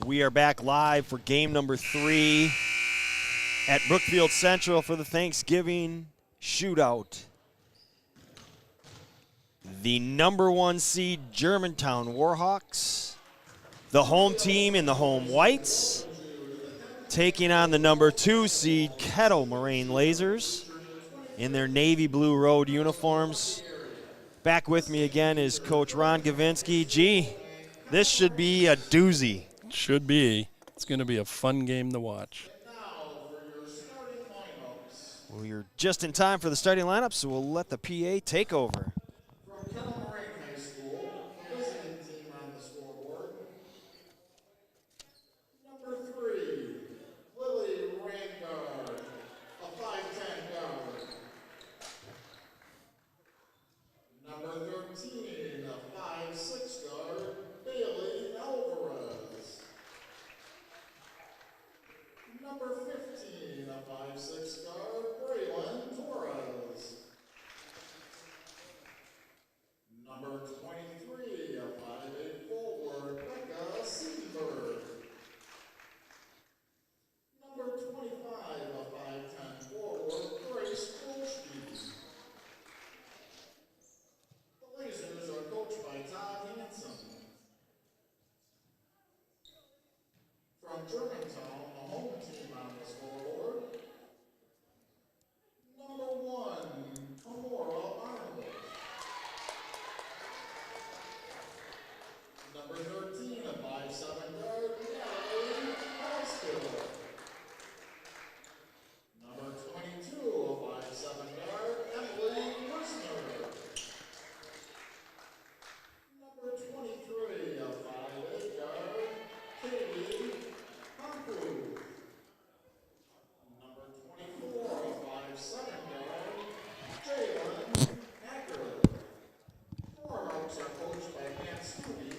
We are back live for game number 3 at Brookfield Central for the Thanksgiving Shootout. The number 1 seed Germantown Warhawks, the home team in the home whites, taking on the number 2 seed Kettle Moraine Lasers in their navy blue road uniforms. Back with me again is Coach Ron Gavinsky. Gee, this should be a doozy. Should be. It's going to be a fun game to watch. Well, you're just in time for the starting lineup, so we'll let the PA take over. From Kettle Moraine High School, visiting team on the scoreboard. Number 3, Lily Rangard, a 5'10" guard. Number 13, a 5'6" guard, Bailey Alvarez. Number 15, a 5'6" guard, Braylon Torres. Number 23, a 5'8" forward, Becca Siebenberg. Number 25, a 5'10" forward, Grace Kolschke. The Lasers are coached by Todd Hansen. From Germantown, the home team on the scoreboard. Number 1, Amora Arnold. Number 13, a 5'7" guard, Natalie Hospital. Number 22, a 5'7" guard, Emily Wisner. Number 23, a 5'8" guard, Katie Humpu. Number 24, a 5'7" guard, Jalen Acker. Warhawks are coached by Matt Stubbe.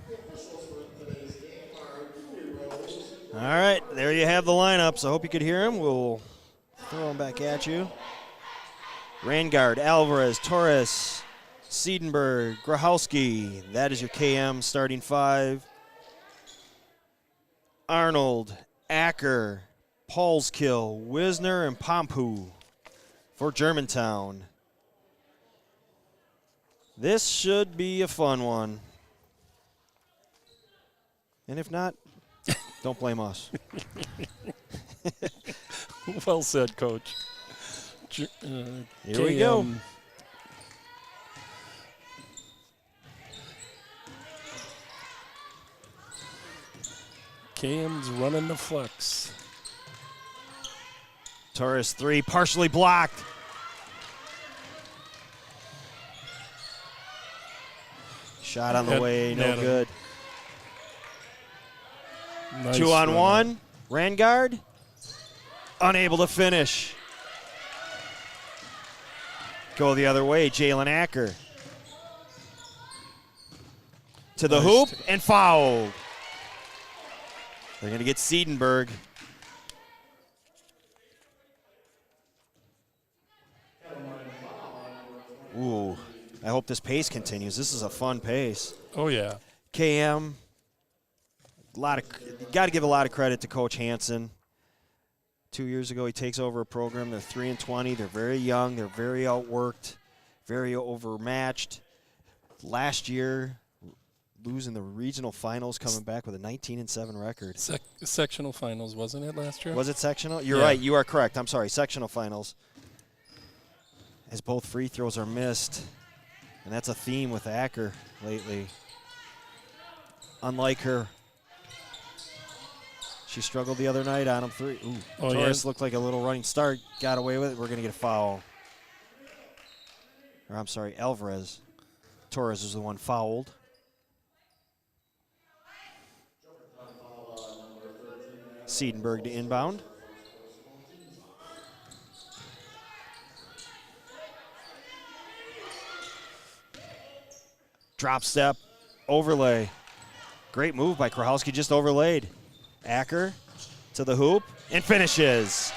The officials for today's game are Dewey Rose. All right, there you have the lineups. I hope you could hear them. We'll throw them back at you. Rangard, Alvarez, Torres, Siedenberg, Grahowski. That is your KM starting 5. Arnold, Acker, Paulskill, Wisner, and Pompu for Germantown. This should be a fun one. And if not, don't blame us. Well said, Coach. Here we go. KM's running the flex. Torres 3, partially blocked. Shot on the way, no good. Nice 2 on run. 1. Rangard, unable to finish. Go the other way, Jalen Acker. To the hoop and fouled. They're going to get Siedenberg. Ooh, I hope this pace continues. This is a fun pace. Oh, yeah. KM, you got to give a lot of credit to Coach Hansen. 2 years ago, he takes over a program. They're 3-20. They're very young. They're very outworked, very overmatched. Last year, losing the regional finals, coming back with a 19-7 record. Sectional finals, wasn't it, last year? Was it sectional? You're right. You are correct. I'm sorry. Sectional finals. As both free throws are missed. And that's a theme with Acker lately. Unlike her. She struggled the other night on him 3. Ooh, Torres looked like a little running start. Got away with it. We're going to get a foul. Or I'm sorry, Alvarez. Torres is the one fouled. Siedenberg to inbound. Drop step, overlay. Great move by Krahowski, just overlaid. Acker to the hoop and finishes.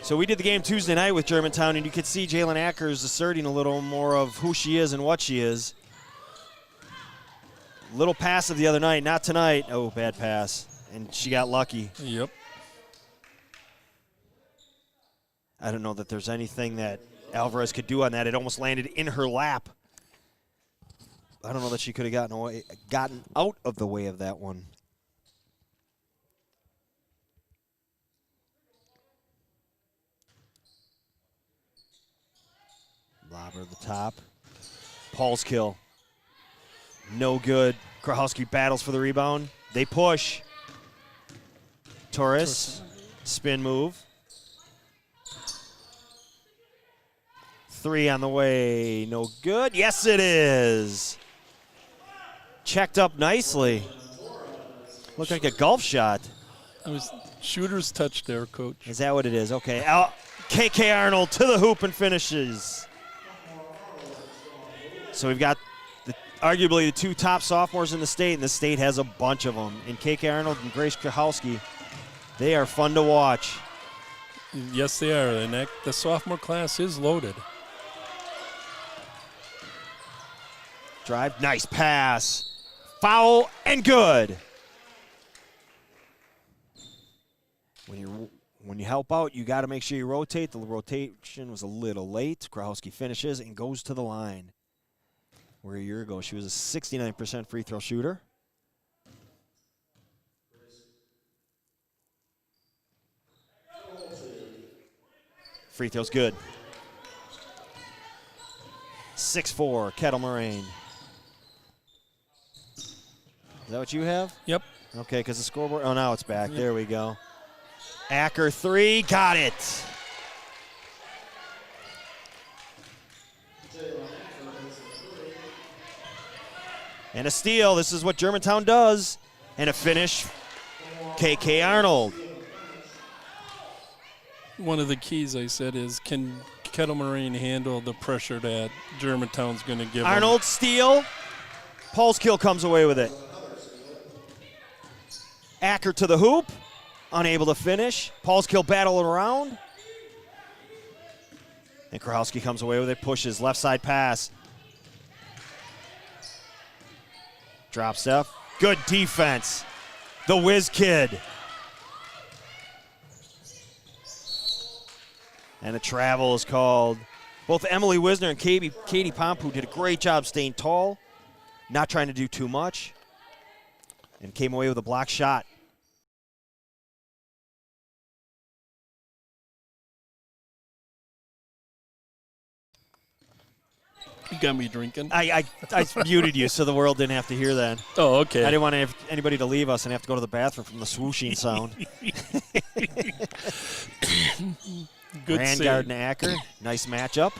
So we did the game Tuesday night with Germantown, and you could see Jalen Ackers asserting a little more of who she is and what she is. Little passive the other night, not tonight. Oh, bad pass. And she got lucky. Yep. I don't know that there's anything that Alvarez could do on that. It almost landed in her lap. I don't know that she could have gotten out of the way of that one. Lobber the top. Paul's kill. No good. Krahowski battles for the rebound. They push. Torres, spin move. 3 on the way. No good. Yes, it is. Checked up nicely. Looked like a golf shot. It was shooter's touch there, Coach. Is that what it is? Okay. KK Arnold to the hoop and finishes. So we've got arguably the 2 top sophomores in the state, and the state has a bunch of them. And KK Arnold and Grace Krahowski, they are fun to watch. Yes, they are. And the sophomore class is loaded. Drive, nice pass. Foul and good. When you help out, you got to make sure you rotate. The rotation was a little late. Krahowski finishes and goes to the line. Where a year ago she was a 69% free throw shooter. Free throw's good. 6'4", Kettle Moraine. Is that what you have? Yep. Okay, because the scoreboard, oh, now it's back. Yep. There we go. Acker 3, got it. And a steal. This is what Germantown does. And a finish, KK Arnold. One of the keys, I said, is can Kettle Moraine handle the pressure that Germantown's going to give Arnold them? steal. Paul's kill comes away with it. Acker to the hoop. Unable to finish. Paul's kill battling around. And Krahowski comes away with it. Pushes. Left side pass. Drop step. Good defense. The whiz kid. And a travel is called. Both Emily Wisner and Katie Pompu did a great job staying tall, not trying to do too much, and came away with a block shot. You got me drinking. I muted you so the world didn't have to hear that. Oh, okay. I didn't want anybody to leave us and have to go to the bathroom from the swooshing sound. Good Rangard and Acker, nice matchup.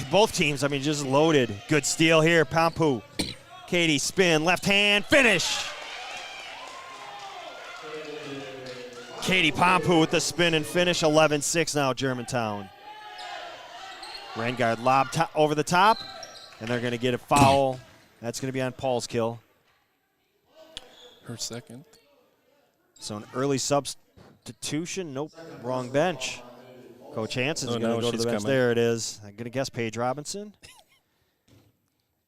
Both teams, I mean, just loaded. Good steal here, Pompu. Katie, spin, left hand, finish. Katie Pompu with the spin and finish, 11-6 now, Germantown. Rangard lob over the top, and they're going to get a foul. That's going to be on Paul's kill. Her second. So an early substitution. Nope, wrong bench. Coach Hansen's going to go to the bench. Coming. There it is. I'm going to guess Paige Robinson.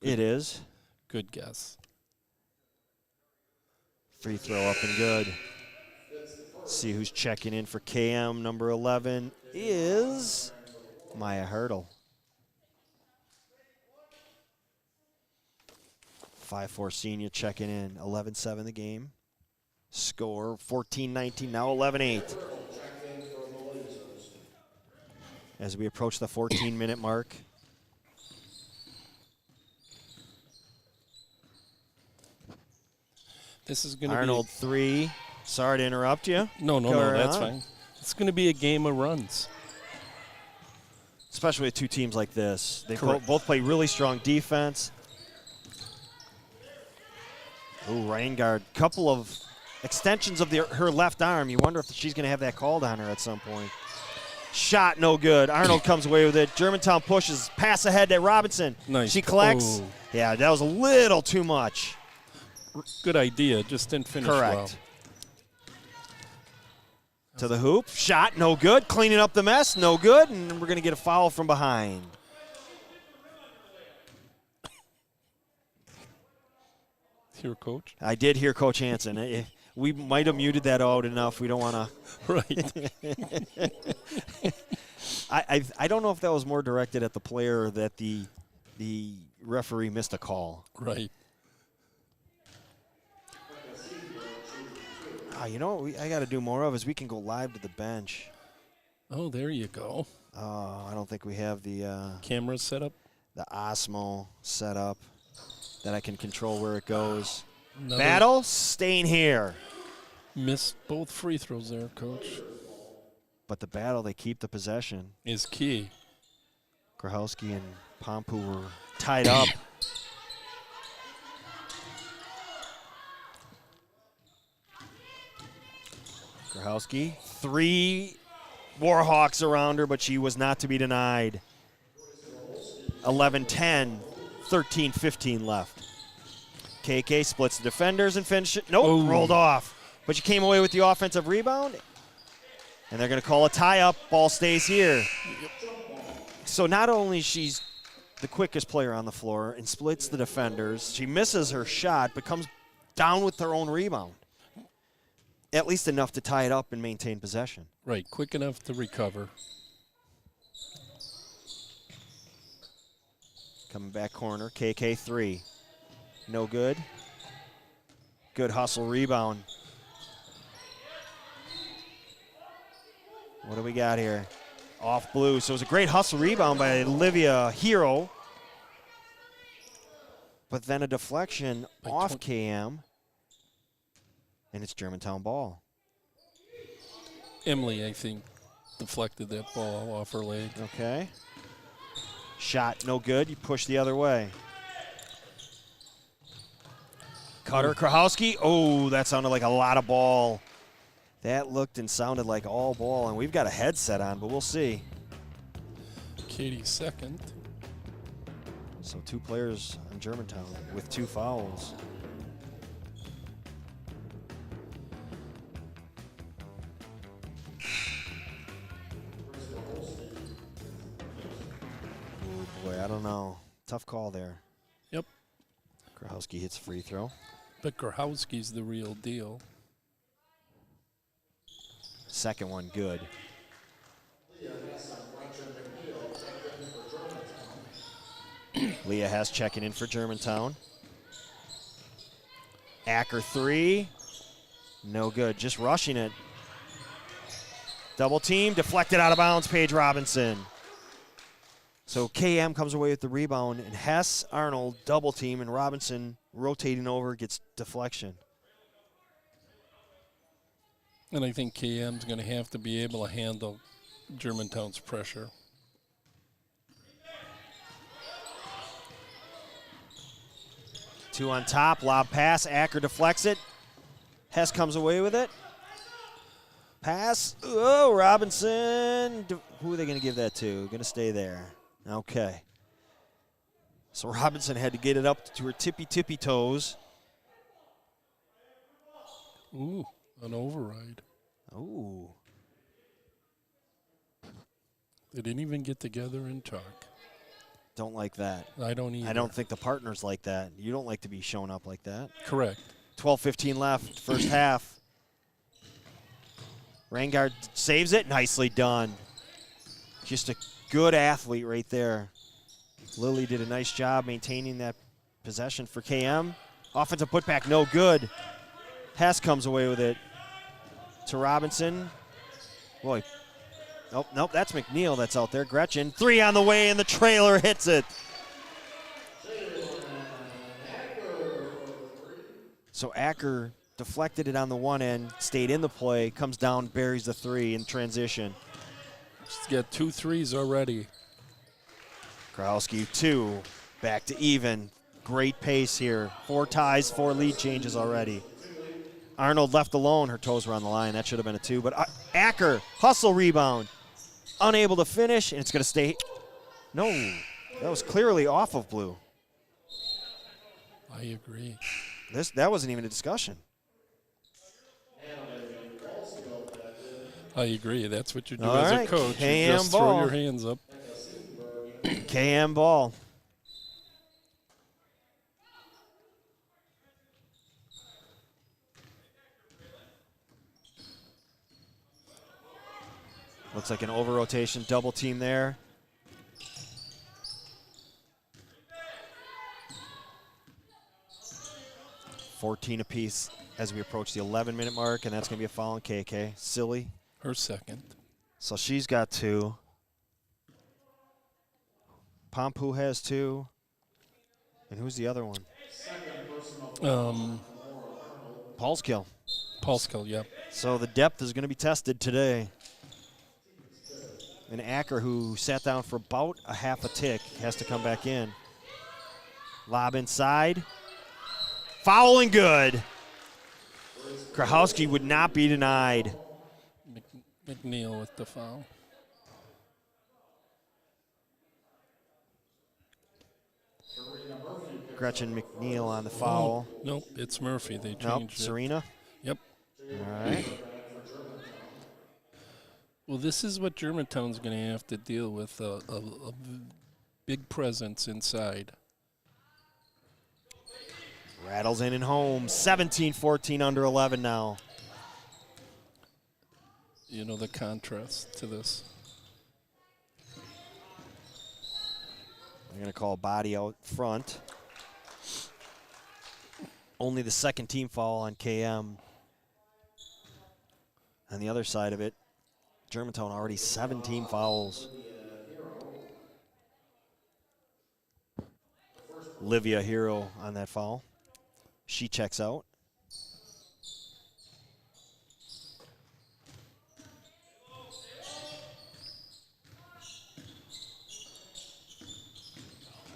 It is. Good guess. Free throw up and good. See who's checking in for KM. Number 11 is Maya Hurdle. 5'4" senior checking in. 11-7 the game. Score 14-19, now 11-8. As we approach the 14-minute mark. This is going to be Arnold 3. Sorry to interrupt you. No, that's fine. It's going to be a game of runs. Especially with two teams like this. They both play really strong defense. Ooh, Rangard. Couple of extensions of her left arm. You wonder if she's going to have that called on her at some point. Shot no good. Arnold comes away with it. Germantown pushes. Pass ahead to Robinson. Nice. She collects. Oh. Yeah, that was a little too much. Good idea. Just didn't finish well. Correct. To the hoop. Shot no good. Cleaning up the mess. No good. And we're going to get a foul from behind. Here, Coach. I did hear Coach Hansen. We might have muted that out enough. We don't want to. Right. I don't know if that was more directed at the player or that the referee missed a call. Right. You know what I got to do more of is we can go live to the bench. Oh, there you go. I don't think we have the Camera set up. the Osmo set up that I can control where it goes. Another Battle, staying here. Missed both free throws there, Coach. But the battle, they keep the possession. Is key. Grahowski and Pompu were tied up. Grahowski, 3 Warhawks around her, but she was not to be denied. 11-10, 13-15 left. KK splits the defenders and finished it. Nope, Oh. rolled off. But she came away with the offensive rebound. And they're going to call a tie-up. Ball stays here. So not only she's the quickest player on the floor and splits the defenders, she misses her shot but comes down with her own rebound. At least enough to tie it up and maintain possession. Right, quick enough to recover. Coming back corner, KK 3. No good. Good hustle rebound. What do we got here? Off blue. So it was a great hustle rebound by Olivia Hero. But then a deflection By off KM. And it's Germantown ball. Emily, I think, deflected that ball off her leg. Okay. Shot no good. You push the other way. Cutter Krahowski. Oh, that sounded like a lot of ball. That looked and sounded like all ball, and we've got a headset on, but we'll see. Katie second. So 2 players on Germantown with 2 fouls. Oh boy, I don't know. Tough call there. Yep. Krahowski hits free throw. But Grahowski's the real deal. Second one good. Leah Hess checking in for Germantown. Acker 3. No good. Just rushing it. Double team. Deflected out of bounds. Paige Robinson. So KM comes away with the rebound, and Hess, Arnold double team, and Robinson rotating over gets deflection. And I think KM's going to have to be able to handle Germantown's pressure. Two on top, lob pass, Acker deflects it. Hess comes away with it. Pass, oh, Robinson. Who are they going to give that to? Going to stay there. Okay. So Robinson had to get it up to her tippy toes. Ooh, an override. Ooh. They didn't even get together and talk. Don't like that. I don't either. I don't think the partners like that. You don't like to be shown up like that. Correct. 12:15 left, first half. Rangard saves it. Nicely done. Just a good athlete right there. Lily did a nice job maintaining that possession for KM. Offensive putback, no good. Hess comes away with it to Robinson. Boy, nope, that's McNeil that's out there. Gretchen, 3 on the way, and the trailer hits it. So Acker deflected it on the one end, stayed in the play, comes down, buries the 3 in transition. She's got 2 threes already. Krowski, 2, back to even. Great pace here. 4 ties, 4 lead changes already. Arnold left alone. Her toes were on the line. That should have been a 2. But Acker, hustle rebound. Unable to finish, and it's going to stay. No, that was clearly off of blue. I agree. That wasn't even a discussion. I agree. That's what you do All as right, a coach. KM You just ball. throw your hands up. KM ball. Looks like an over-rotation double team there. $14 apiece as we approach the 11-minute mark, and that's going to be a foul on KK. Silly. Her second. So she's got 2. Pompu has 2. And who's the other one? Paul's kill. Paulskill, yep. So the depth is going to be tested today. And Acker, who sat down for about a half a tick, has to come back in. Lob inside. Foul and good. Krahowski would not be denied. McNeil with the foul. Gretchen McNeil on the foul. Nope, it's Murphy. They Nope, changed it. Serena. Yep. All right. Well, this is what Germantown's going to have to deal with, a big presence inside. Rattles in and home. 17-14 under 11 now. You know the contrast to this. They're going to call body out front. Only the second team foul on KM. On the other side of it, Germantown already 17 fouls. Livia Hero on that foul. She checks out.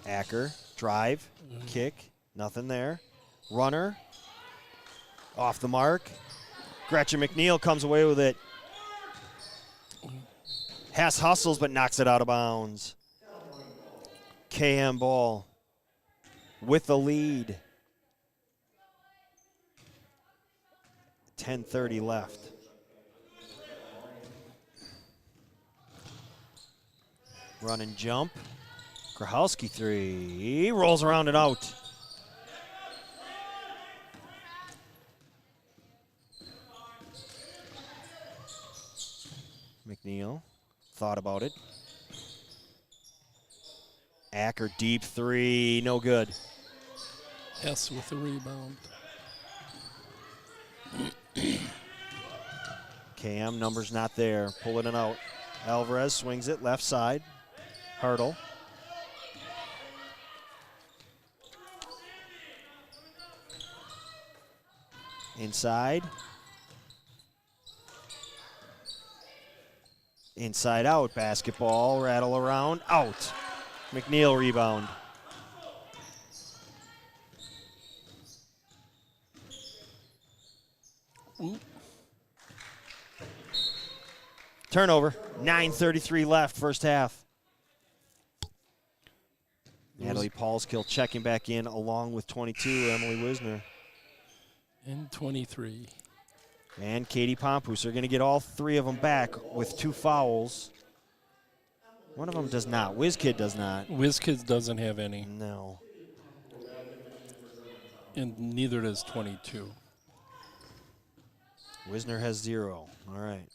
Acker, drive, kick, nothing there. Runner, off the mark. Gretchen McNeil comes away with it. Hess hustles but knocks it out of bounds. KM ball with the lead. 10:30 left. Run and jump. Krahowski 3. He rolls around and out. McNeil thought about it. Acker deep 3. No good. Hess with the rebound. KM numbers not there. Pulling it out. Alvarez swings it left side. Hurdle. Inside. Inside out. Basketball. Rattle around. Out. McNeil rebound. Ooh. Turnover. 9:33 left, first half. Natalie Paulskill checking back in along with 22, Emily Wisner. And 23. And Katie Pompous. They're going to get all 3 of them back with 2 fouls. One of them does not. WizKid does not. WizKids doesn't have any. No. And neither does 22. Wisner has 0. All right.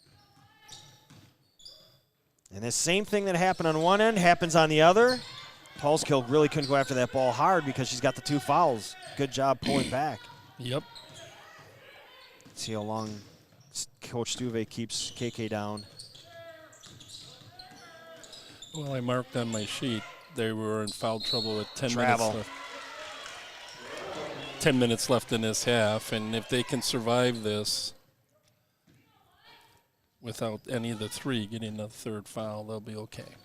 And the same thing that happened on one end happens on the other. Paulskill really couldn't go after that ball hard because she's got the 2 fouls. Good job pulling back. Yep. See how long Coach Stuve keeps KK down. Well, I marked on my sheet they were in foul trouble with 10 Travel. minutes left. 10 minutes left in this half, and if they can survive this without any of the 3 getting a 3rd foul, they'll be okay.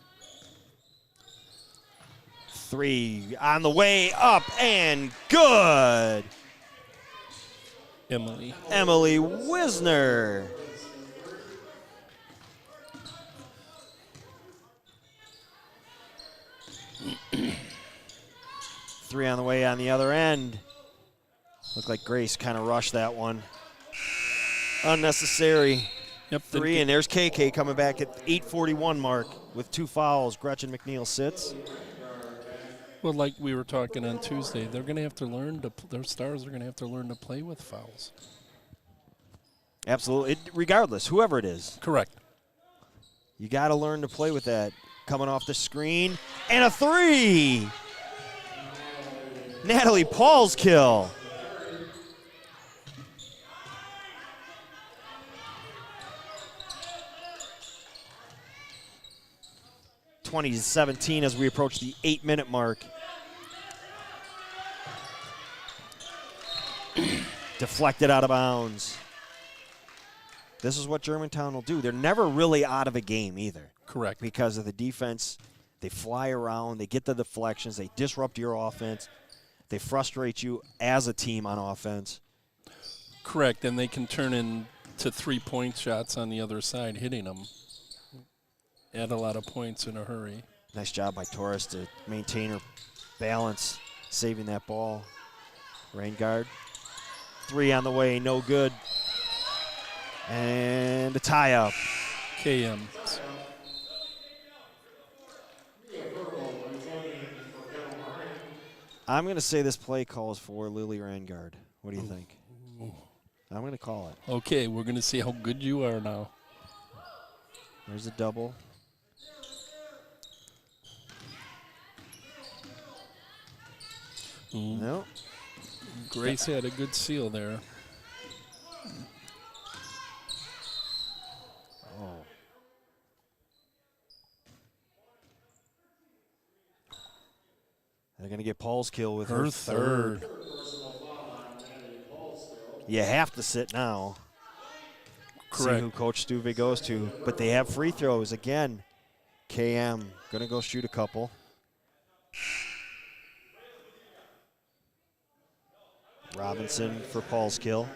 3 on the way up and good. Emily Wisner. Three on the way on the other end. Looked like Grace kind of rushed that one. Unnecessary. Yep. 3, and there's KK coming back at 8:41 mark with 2 fouls. Gretchen McNeil sits. Well, like we were talking on Tuesday, they're going to have to learn to. Their stars are going to have to learn to play with fouls. Absolutely, regardless, whoever it is. Correct. You got to learn to play with that. Coming off the screen, and a three. Natalie Paul's kill. (20-17) as we approach the 8-minute mark. Deflected out of bounds. This is what Germantown will do. They're never really out of a game either. Correct. Because of the defense, they fly around, they get the deflections, they disrupt your offense, they frustrate you as a team on offense. Correct, and they can turn into 3-point shots on the other side, hitting them. Add a lot of points in a hurry. Nice job by Torres to maintain her balance, saving that ball. Rain guard. Three on the way, no good. And a tie-up. KM. I'm going to say this play calls for Lily Rangard. What do you think? I'm going to call it. Okay, we're going to see how good you are now. There's a double. No. Grace had a good seal there. Oh. They're going to get Paul's kill with her third. You have to sit now. Correct. See who Coach Stuve goes to. But they have free throws. Again, KM going to go shoot a couple. Robinson for Paul's kill.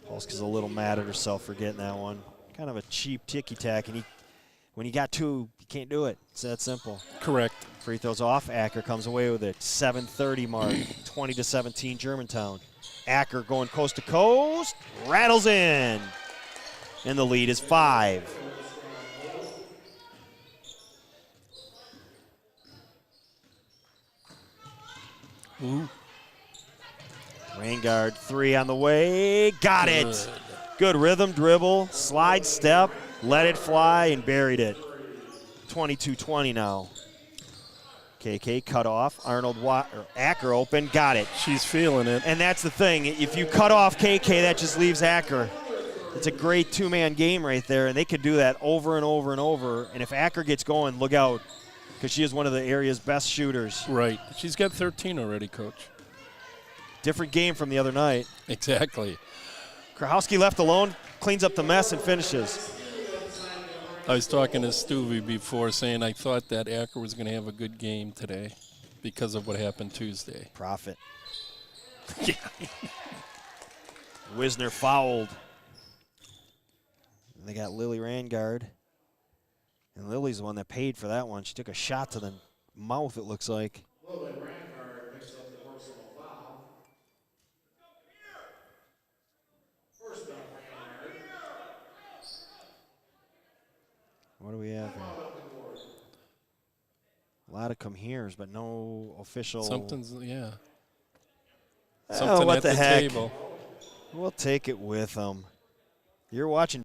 Paul's a little mad at herself for getting that one. Kind of a cheap ticky-tack, and when you got two, you can't do it. It's that simple. Correct. Free throws off. Acker comes away with it. 7:30 mark, 20-17 Germantown. Acker going coast to coast, rattles in, and the lead is 5. Ooh. Raingard, three on the way. Got it. Good rhythm, dribble, slide step, let it fly, and buried it. 22-20 now. KK cut off. Acker open, got it. She's feeling it. And that's the thing. If you cut off KK, that just leaves Acker. It's a great two-man game right there, and they could do that over and over and over. And if Acker gets going, look out, because she is one of the area's best shooters. Right. She's got 13 already, Coach. Different game from the other night. Exactly. Krahowski left alone, cleans up the mess and finishes. I was talking to Stuvie before saying I thought that Acker was going to have a good game today because of what happened Tuesday. Profit. Yeah. Wisner fouled. And they got Lily Rangard. And Lily's the one that paid for that one. She took a shot to the mouth, it looks like. Lily Rangard picks up the personal foul. First on Rangard. What do we have here? A lot of come here's, but no official. Something's, yeah. Oh, Something what at the heck? table. We'll take it with them. You're watching.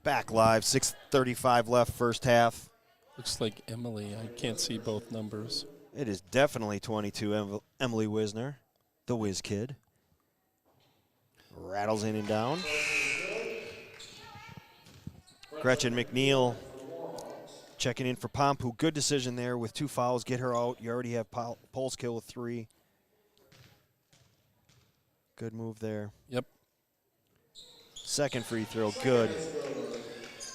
Back live, 6:35 left, first half. Looks like Emily. I can't see both numbers. It is definitely 22, Emily Wisner, the whiz kid. Rattles in and down. Gretchen McNeil checking in for Pompu. Good decision there with 2 fouls. Get her out. You already have Poles kill with 3. Good move there. Yep. Second free throw, good.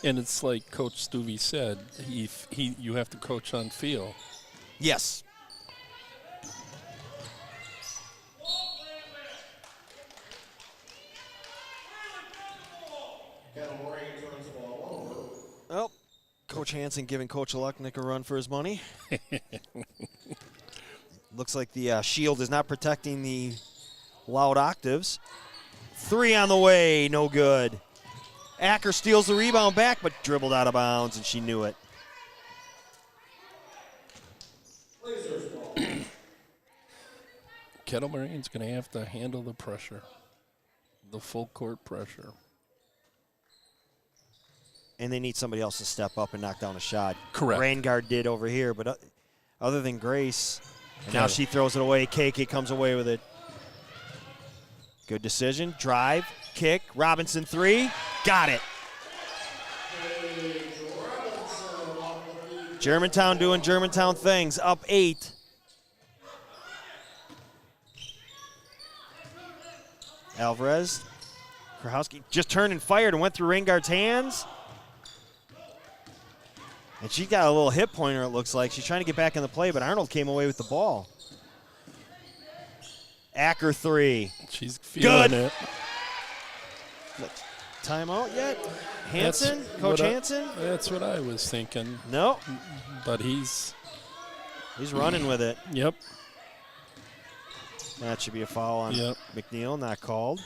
And it's like Coach Stuvey said, you have to coach on feel. Yes. Well, Coach Hansen giving Coach Lucknick a run for his money. Looks like the shield is not protecting the loud octaves. Three on the way, no good. Acker steals the rebound back, but dribbled out of bounds, and she knew it. Kettle Marine's going to have to handle the pressure, the full court pressure. And they need somebody else to step up and knock down a shot. Correct. Raingard did over here, but other than Grace, and now she throws it away. KK comes away with it. Good decision. Drive, kick, Robinson three. Got it. Germantown doing Germantown things. Up 8. Alvarez. Krahowski just turned and fired and went through Raingard's hands. And she got a little hip pointer, it looks like. She's trying to get back in the play, but Arnold came away with the ball. Acker three. She's feeling it. Timeout yet? Hansen? Coach Hansen? That's what I was thinking. No. But he's running with it. Yep. That should be a foul on McNeil, not called.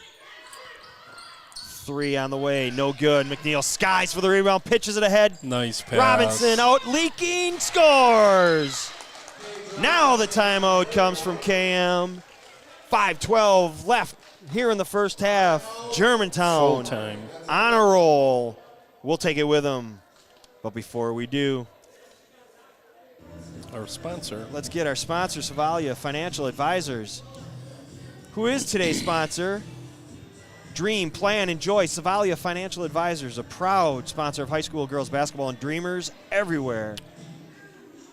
Three on the way, no good. McNeil skies for the rebound, pitches it ahead. Nice pass. Robinson out leaking, scores. Now the timeout comes from KM. 5:12 left here in the first half. Germantown Full time. on a roll. We'll take it with them. But before we do, our sponsor. Let's get our sponsor, Savalia Financial Advisors. Who is today's sponsor? Dream, plan, enjoy. Savalia Financial Advisors, a proud sponsor of high school girls basketball and dreamers everywhere.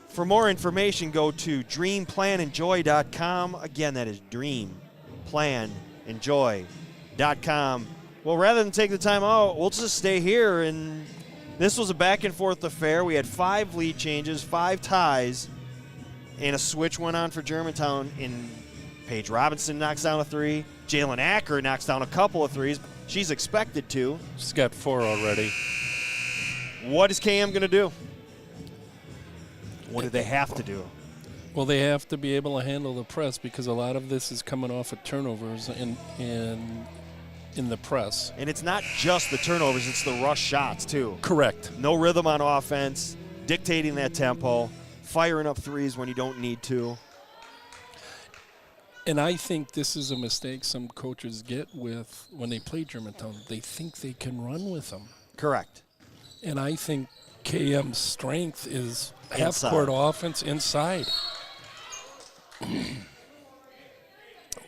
For more information, go to dreamplanenjoy.com. Again, that is dreamplanenjoy.com. Well, rather than take the time out, we'll just stay here. And this was a back-and-forth affair. We had 5 lead changes, 5 ties, and a switch went on for Germantown. And Paige Robinson knocks down a 3. Jalen Acker knocks down a couple of 3s. She's expected to. She's got 4 already. What is KM going to do? What do they have to do? Well, they have to be able to handle the press because a lot of this is coming off of turnovers in the press. And it's not just the turnovers, it's the rush shots, too. Correct. No rhythm on offense, dictating that tempo, firing up 3s when you don't need to. And I think this is a mistake some coaches get with when they play Germantown. They think they can run with them. Correct. And I think KM's strength is half-court offense inside.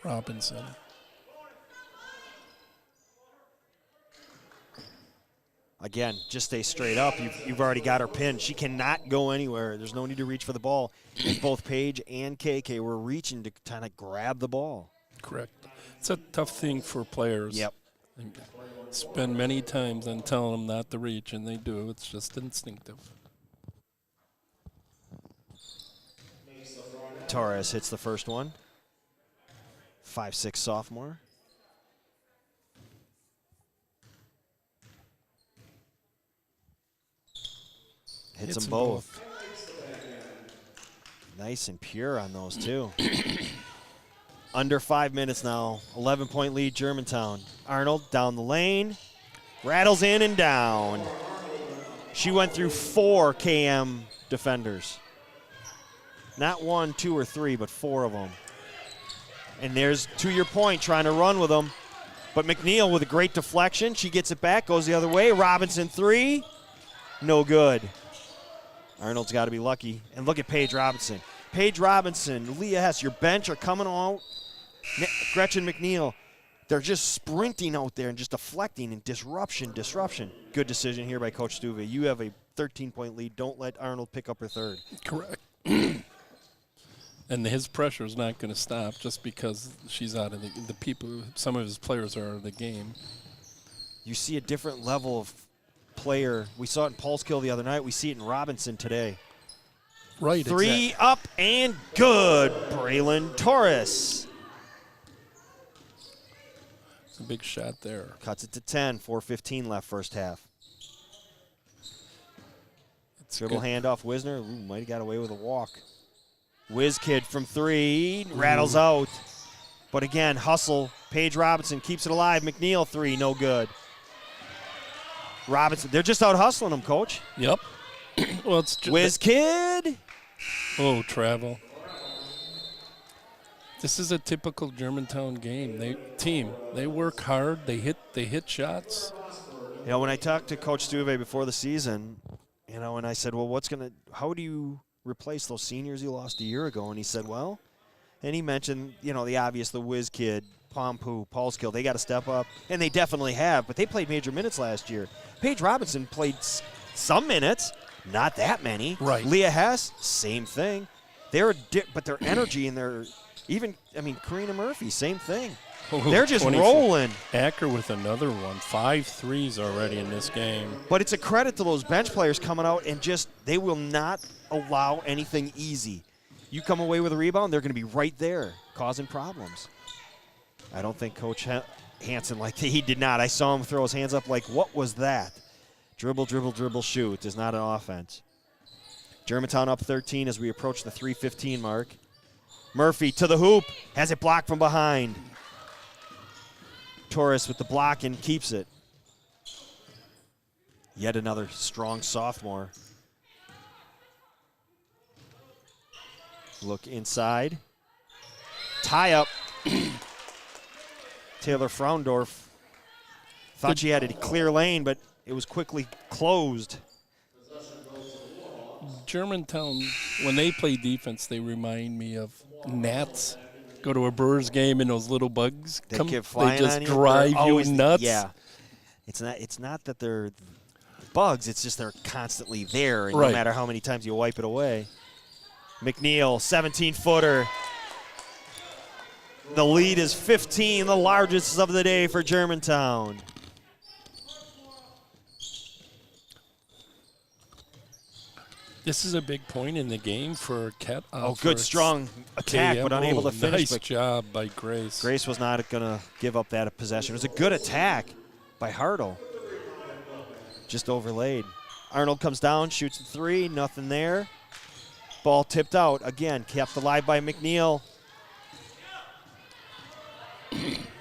Robinson. Again, just stay straight up. You've already got her pinned. She cannot go anywhere. There's no need to reach for the ball. And both Paige and KK were reaching to kind of grab the ball. Correct. It's a tough thing for players. Yep. Spend many times on telling them not to reach, and they do. It's just instinctive. Torres hits the first one. 5'6" sophomore. Hits them both. Nice and pure on those, too. Under 5 minutes now. 11-point lead, Germantown. Arnold down the lane. Rattles in and down. She went through 4 KM defenders. Not 1, 2, or 3, but 4 of them. And there's, to your point, trying to run with them. But McNeil with a great deflection. She gets it back, goes the other way. Robinson 3. No good. Arnold's got to be lucky. And look at Paige Robinson. Paige Robinson, Leah Hess, your bench are coming out. Gretchen McNeil, they're just sprinting out there and just deflecting and disruption. Good decision here by Coach Stuvey. You have a 13-point lead. Don't let Arnold pick up her 3rd. Correct. And his pressure is not going to stop just because she's out of the people. Some of his players are out of the game. you see a different level of player. We saw it in Paulskill the other night. We see it in Robinson today. Right. Three up and good. Braylon Torres. It's a big shot there. Cuts it to 10. 4:15 left first half. It's Dribble good. handoff. Wisner. Ooh, might have got away with a walk. Whiz kid from 3. Rattles out. But again, hustle. Paige Robinson keeps it alive. McNeil 3. No good. Robinson. They're just out hustling him, Coach. Yep. Well, it's just Whiz kid. Oh, travel. This is a typical Germantown game. They work hard. They hit shots. You know, when I talked to Coach Stuve before the season, you know, and I said, well, how do you replace those seniors you lost a year ago? And he said, well, and he mentioned, you know, the obvious, the whiz kid, Pompu, Paulskill, they got to step up, and they definitely have, but they played major minutes last year. Paige Robinson played some minutes, not that many. Right. Leah Hess, same thing. But their energy and their Karina Murphy, same thing. Oh, They're just 24. rolling. Acker with another one. 5 threes already in this game. But it's a credit to those bench players coming out and they will not allow anything easy. You come away with a rebound, they're going to be right there causing problems. I don't think Coach Hansen he did not. I saw him throw his hands up like, what was that? Dribble, dribble, dribble, shoot is not an offense. Germantown up 13 as we approach the 3:15 mark. Murphy to the hoop, has it blocked from behind. Torres with the block and keeps it. Yet another strong sophomore. Look inside. Tie up. Taylor Fraundorf thought she had a clear lane, but it was quickly closed. Germantown, when they play defense, they remind me of gnats. Go to a Brewers game and those little bugs They come. keep flying They just on you. drive They're you always- nuts. Yeah. It's not that they're bugs. It's just they're constantly there, and Right. no matter how many times you wipe it away. McNeil, 17-footer. The lead is 15, the largest of the day for Germantown. This is a big point in the game for Cat. Good, strong attack, but unable to finish. Nice But job by Grace. Grace was not going to give up that possession. It was a good attack by Hartle. Just overlaid. Arnold comes down, shoots a 3, nothing there. Ball tipped out. Again, kept alive by McNeil.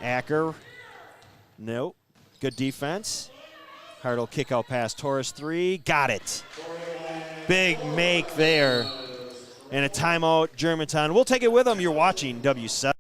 Acker. Nope. Good defense. Hartle kick out pass. Torres 3. Got it. Big make there. And a timeout, Germantown. We'll take it with them. You're watching W7.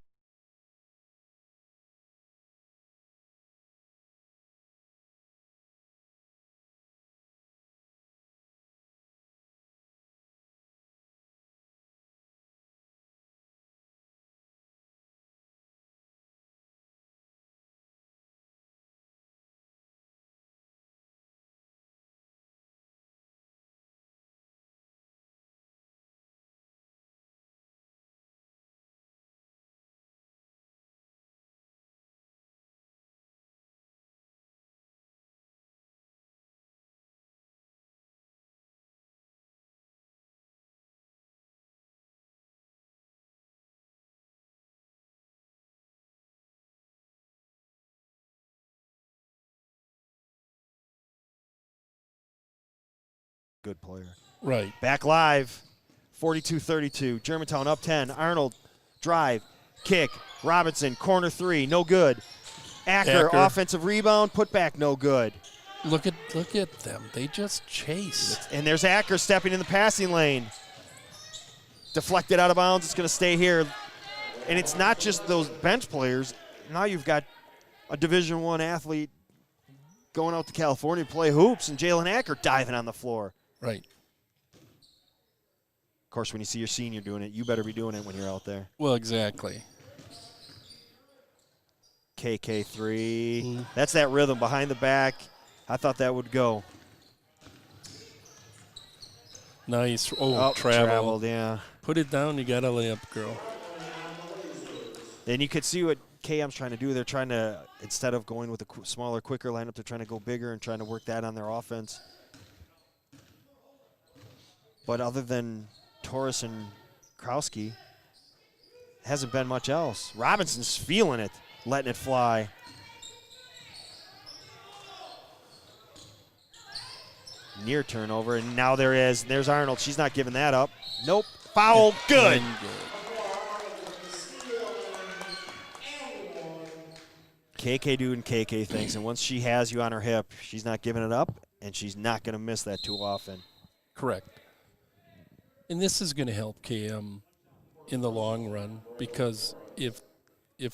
Good player. Right. Back live, 42-32. Germantown up 10. Arnold, drive, kick. Robinson, corner 3, no good. Acker, Acker. offensive rebound, put back, no good. Look at them. They just chase. And there's Acker stepping in the passing lane. Deflected out of bounds. It's going to stay here. And it's not just those bench players. Now you've got a Division I athlete going out to California to play hoops, and Jalen Acker diving on the floor. Right. Of course, when you see your senior doing it, you better be doing it when you're out there. Well, exactly. KK3. That's that rhythm behind the back. I thought that would go. Nice. Oh, traveled, yeah. Put it down. You got to lay up, girl. And you could see what KM's trying to do. They're trying to, instead of going with a smaller, quicker lineup, they're trying to go bigger and trying to work that on their offense. But other than Torres and Krowski, hasn't been much else. Robinson's feeling it, letting it fly. Near turnover, and now there's Arnold. She's not giving that up. Nope. Foul. Good. KK doing KK things, and once she has you on her hip, she's not giving it up, and she's not going to miss that too often. Correct. And this is going to help KM in the long run, because if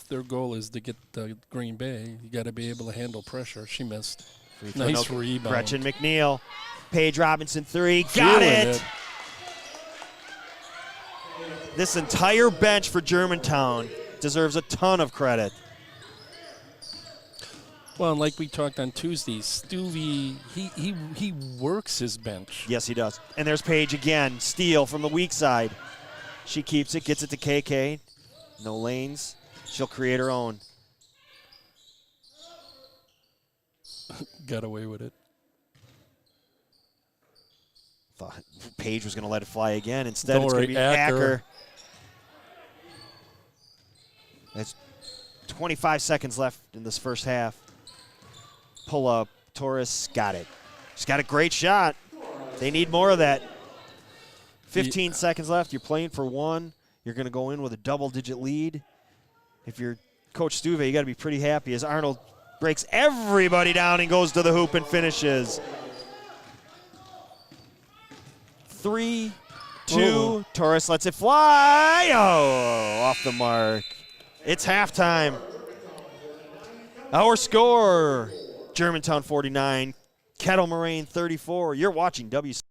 their goal is to get the Green Bay, you got to be able to handle pressure. She missed. Nice rebound. Gretchen McNeil. Paige Robinson 3. Got it. This entire bench for Germantown deserves a ton of credit. Well, and like we talked on Tuesday, Stuvie, he works his bench. Yes, he does. And there's Paige again. Steal from the weak side. She keeps it, gets it to KK. No lanes. She'll create her own. Got away with it. Thought Paige was going to let it fly again. Instead, it's going to be Acker. There's 25 seconds left in this first half. Pull up. Torres got it. She's got a great shot. They need more of that. 15 seconds left. You're playing for one. You're going to go in with a double-digit lead. If you're Coach Stuve, you got to be pretty happy as Arnold breaks everybody down and goes to the hoop and finishes. 3, 2, Torres lets it fly. Oh, off the mark. It's halftime. Our score, Germantown 49, Kettle Moraine 34. You're watching W7LIVE.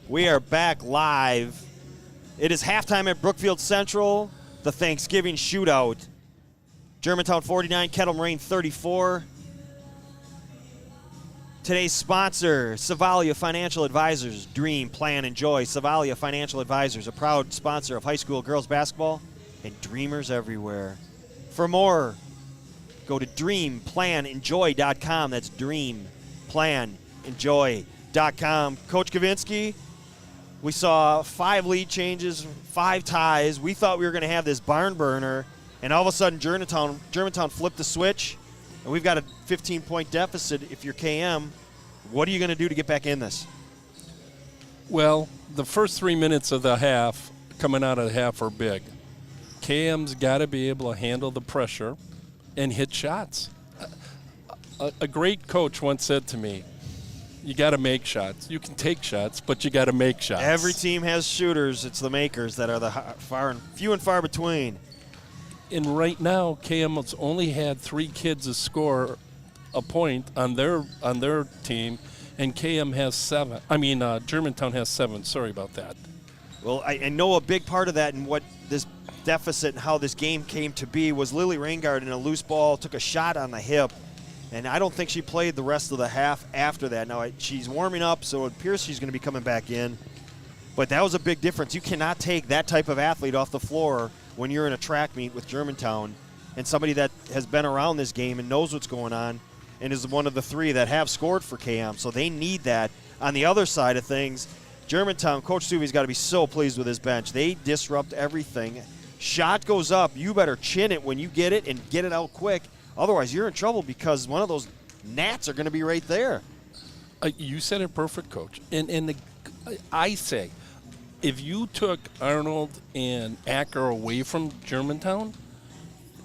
We are back live. It is halftime at Brookfield Central, the Thanksgiving Shootout. Germantown 49, Kettle Moraine 34. Today's sponsor, Savalia Financial Advisors. Dream, plan, enjoy. Savalia Financial Advisors, a proud sponsor of high school girls basketball and dreamers everywhere. For more, go to dreamplanenjoy.com. That's dreamplanenjoy.com. Coach Kavinsky, we saw 5 lead changes, 5 ties. We thought we were going to have this barn burner, and all of a sudden Germantown flipped the switch, and we've got a 15-point deficit. If you're KM, what are you going to do to get back in this? Well, the first 3 minutes of the half, coming out of the half, are big. KM's got to be able to handle the pressure and hit shots. A great coach once said to me, you got to make shots. You can take shots, but you got to make shots. Every team has shooters. It's the makers that are the few and far between. And right now, KM has only had 3 kids score a point on their team, and KM has 7. Germantown has 7. Sorry about that. Well, I know a big part of that and what this deficit and how this game came to be was Lily Raingard in a loose ball took a shot on the hip. And I don't think she played the rest of the half after that. Now, she's warming up, so it appears she's going to be coming back in. But that was a big difference. You cannot take that type of athlete off the floor when you're in a track meet with Germantown and somebody that has been around this game and knows what's going on and is one of the 3 that have scored for KM. So they need that. On the other side of things, Germantown, Coach Suvi's got to be so pleased with his bench. They disrupt everything. Shot goes up. You better chin it when you get it and get it out quick. Otherwise, you're in trouble because one of those gnats are going to be right there. You said it perfect, Coach. And I say, if you took Arnold and Acker away from Germantown,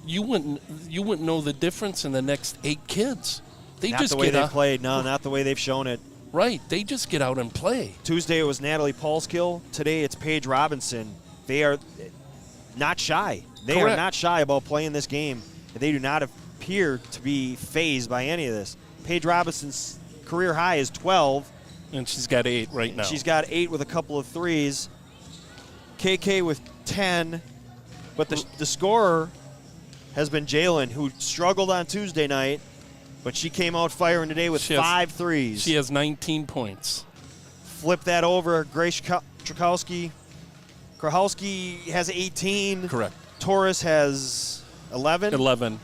you wouldn't know the difference in the next 8 kids. Not the way they played. No, not the way they've shown it. Right. They just get out and play. Tuesday it was Natalie Paulskill. Today it's Paige Robinson. They are not shy. They Correct. are not shy about playing this game. They do not appear to be phased by any of this. Paige Robinson's career high is 12. And she's got 8 right now. She's got 8 with a couple of threes. KK with 10. But the scorer has been Jalen, who struggled on Tuesday night, but she came out firing today with 5 threes. She has 19 points. Flip that over. Grace Krakowski. Krahowski has 18. Correct. Torres has 11. 11.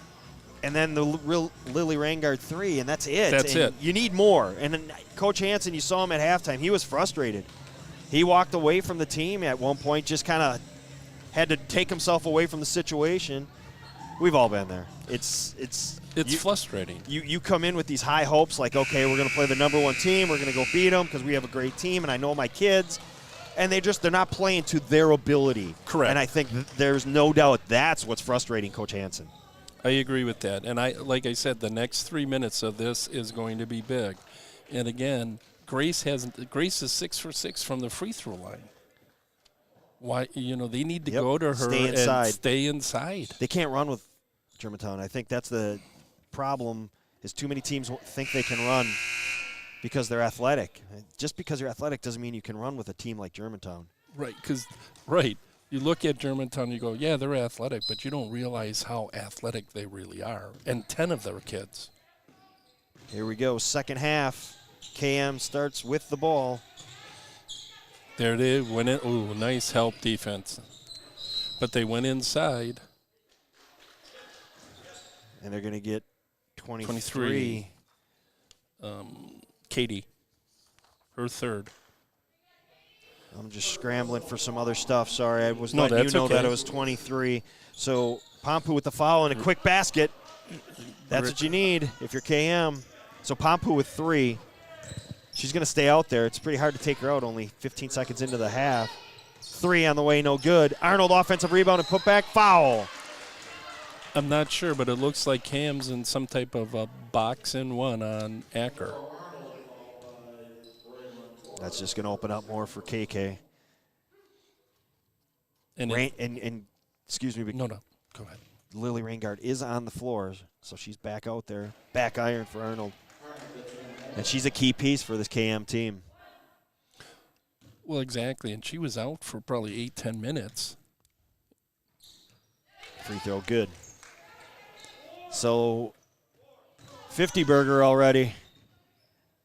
And then the real Lily Raingard 3, and that's it. That's it. You need more. And then Coach Hansen, you saw him at halftime. He was frustrated. He walked away from the team at one point, just kind of had to take himself away from the situation. We've all been there. It's frustrating. You come in with these high hopes, like, okay, we're going to play the number 1 team. We're going to go beat them because we have a great team, and I know my kids. And they're not playing to their ability. Correct. And I think there's no doubt that's what's frustrating Coach Hansen. I agree with that. And like I said, the next 3 minutes of this is going to be big. And again, Grace is 6 for 6 from the free throw line. Why? They need to go to her and stay inside. They can't run with Germantown. I think that's the problem. Is too many teams think they can run because they're athletic. Just because you're athletic doesn't mean you can run with a team like Germantown. Right. You look at Germantown, you go, yeah, they're athletic, but you don't realize how athletic they really are. And 10 of their kids. Here we go, second half. KM starts with the ball. There they went in. Ooh, nice help defense. But they went inside. And they're going to get 23. Katie, her third. I'm just scrambling for some other stuff. Sorry, I was no, letting you know okay. that it was 23. So Pompu with the foul and a quick basket. That's what you need if you're KM. So Pompu with 3. She's going to stay out there. It's pretty hard to take her out only 15 seconds into the half. 3 on the way, no good. Arnold offensive rebound and put back, foul. I'm not sure, but it looks like Cam's in some type of a box in one on Acker. That's just going to open up more for KK. And excuse me. No, go ahead. Lily Raingard is on the floor, so she's back out there. Back iron for Arnold. And she's a key piece for this KM team. Well, exactly, and she was out for probably 8-10 minutes. Free throw, good. So 50 burger already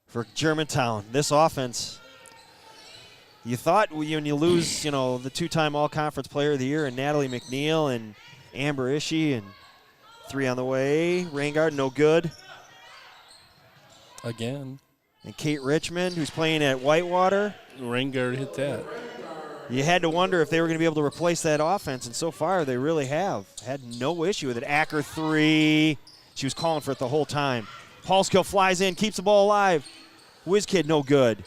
for Germantown. This offense, you thought when you lose, the two-time All-Conference Player of the Year and Natalie McNeil and Amber Ishii, and 3 on the way. Raingard, no good. Again. And Kate Richmond, who's playing at Whitewater. Raingard hit that. You had to wonder if they were going to be able to replace that offense, and so far they really have. Had no issue with it. Acker 3. She was calling for it the whole time. Paulskill flies in, keeps the ball alive. Whiz Kid, no good.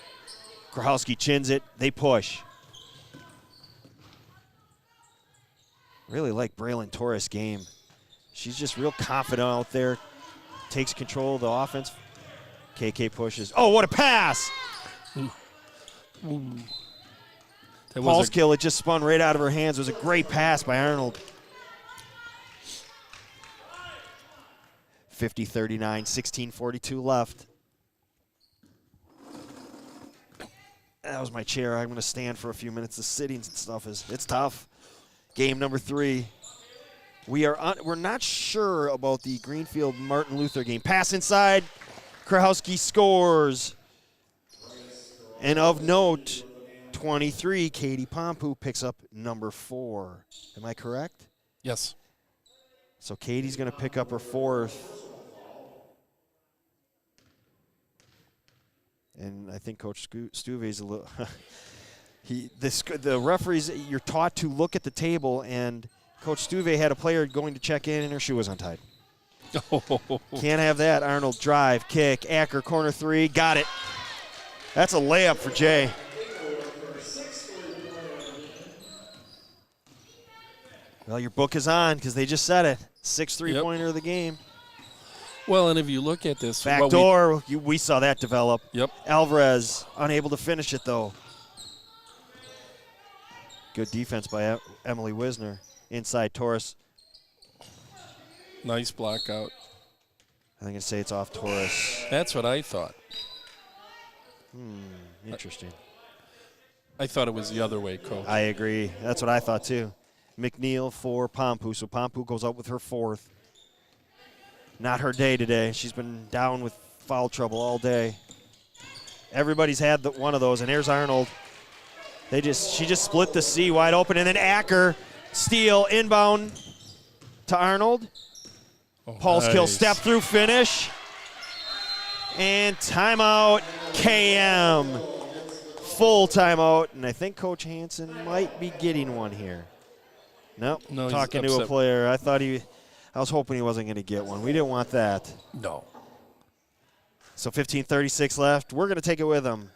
Krahowski chins it. They push. Really like Braylon Torres' game. She's just real confident out there. Takes control of the offense. KK pushes. Oh, what a pass! Ooh. Paulskill, it just spun right out of her hands. It was a great pass by Arnold. 50-39, 16:42 left. That was my chair. I'm going to stand for a few minutes. The sitting and stuff it's tough. Game number 3. We're not sure about the Greenfield Martin Luther game. Pass inside. Krahowski scores. And of note, 23, Katie Pompu picks up number 4. Am I correct? Yes. So Katie's going to pick up her 4th. And I think Coach Stuve's a little the referees, you're taught to look at the table, and Coach Stuve had a player going to check in and her shoe was untied. Can't have that. Arnold drive, kick, Acker, corner 3, got it. That's a layup for Jay. Well, your book is on because they just said it. 6th three-pointer of the game. Well, and if you look at this. Backdoor, we saw that develop. Yep. Alvarez, unable to finish it, though. Good defense by Emily Wisner. Inside Torres. Nice block out. I think I'd say it's off Torres. That's what I thought. Interesting. I thought it was the other way, Coach. I agree. That's what I thought, too. McNeil for Pompu. So Pompu goes out with her 4th. Not her day today. She's been down with foul trouble all day. Everybody's had one of those, and here's Arnold. She just split the C wide open, and then Acker, steal, inbound to Arnold. Paulskill Nice. step through finish. And timeout, KM. Full timeout, and I think Coach Hansen might be getting one here. Nope, No, talking he's to a upset. player. I was hoping he wasn't going to get one. We didn't want that. No. So 15:36 left. We're going to take it with him.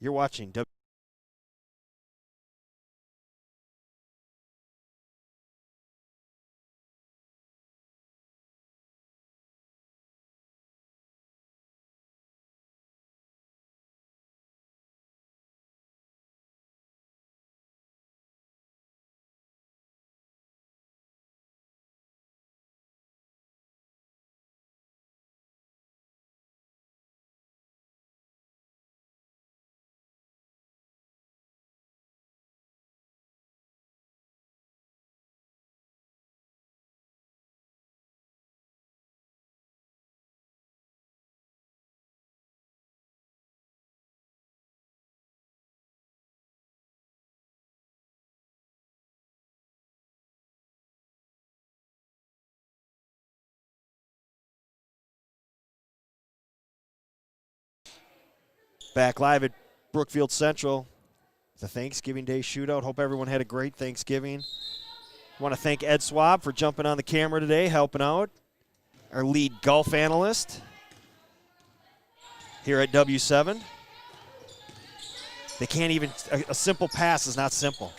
You're watching back live at Brookfield Central. The Thanksgiving Day Shootout. Hope everyone had a great Thanksgiving. Want to thank Ed Swab for jumping on the camera today, helping out. Our lead golf analyst here at W7. They can't even, a simple pass is not simple.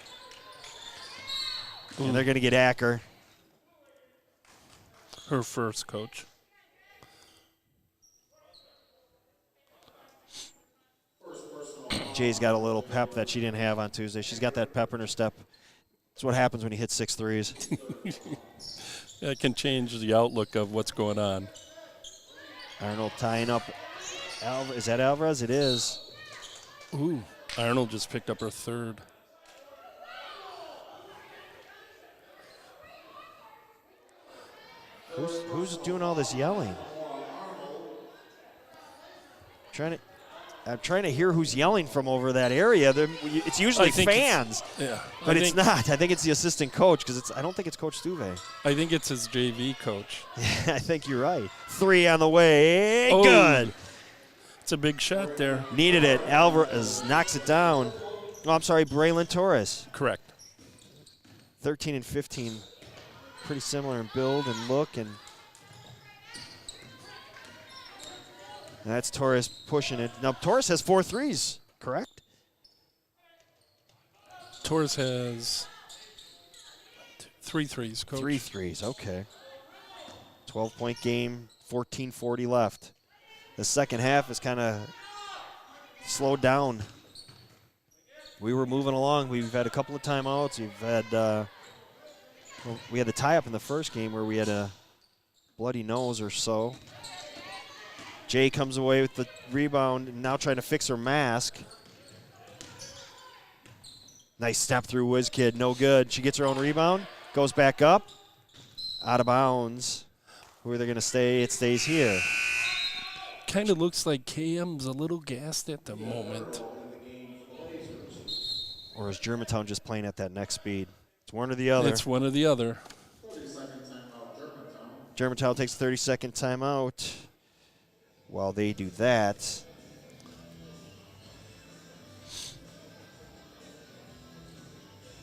And they're going to get Acker. Her first, Coach. Jay's got a little pep that she didn't have on Tuesday. She's got that pep in her step. That's what happens when you hit 6 threes. That can change the outlook of what's going on. Arnold tying up. Is that Alvarez? It is. Ooh. Arnold just picked up her third. Who's doing all this yelling? I'm trying to hear who's yelling from over that area. It's usually fans, but it's not. I think it's the assistant coach because I don't think it's Coach Stuve. I think it's his JV coach. I think you're right. 3 on the way. Oh, good. It's a big shot there. Needed it. Alvarez knocks it down. Oh, I'm sorry, Braylon Torres. Correct. 13 and 15, pretty similar in build and look, and that's Torres pushing it. Now Torres has 4 threes, correct? Torres has 3 threes, Coach. 3 threes, okay. 12-point game, 14:40 left. The second half is kind of slowed down. We were moving along. We've had a couple of timeouts. We've had we had the tie-up in the first game where we had a bloody nose or so. Jay comes away with the rebound and now trying to fix her mask. Nice step through WizKid, no good. She gets her own rebound, goes back up, out of bounds. Who are they going to stay? It stays here. Kind of looks like KM's a little gassed at the moment. Or is Germantown just playing at that next speed? It's one or the other. It's one or the other. Germantown takes a 30-second timeout. While they do that,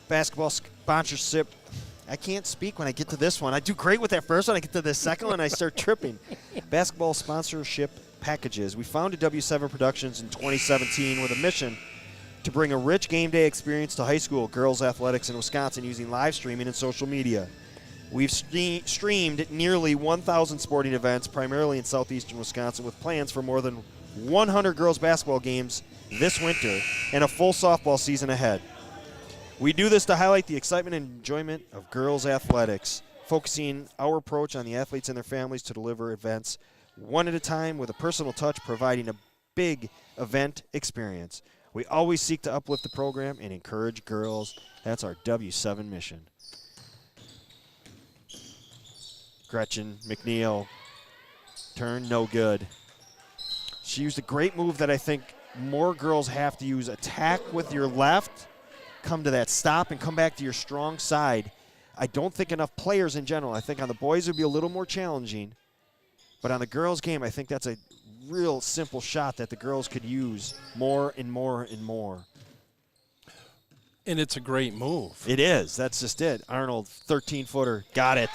basketball sponsorship. I can't speak when I get to this one. I do great with that first one. I get to the second one, I start tripping. Basketball sponsorship packages. We founded W7 Productions in 2017 with a mission to bring a rich game day experience to high school girls athletics in Wisconsin using live streaming and social media. We've streamed nearly 1,000 sporting events, primarily in southeastern Wisconsin, with plans for more than 100 girls basketball games this winter and a full softball season ahead. We do this to highlight the excitement and enjoyment of girls athletics, focusing our approach on the athletes and their families to deliver events one at a time with a personal touch, providing a big event experience. We always seek to uplift the program and encourage girls. That's our W7 mission. Gretchen McNeil, turn, no good. She used a great move that I think more girls have to use. Attack with your left, come to that stop, and come back to your strong side. I don't think enough players in general. I think on the boys it would be a little more challenging. But on the girls' game, I think that's a real simple shot that the girls could use more and more and more. And it's a great move. It is. That's just it. Arnold, 13-footer, got it.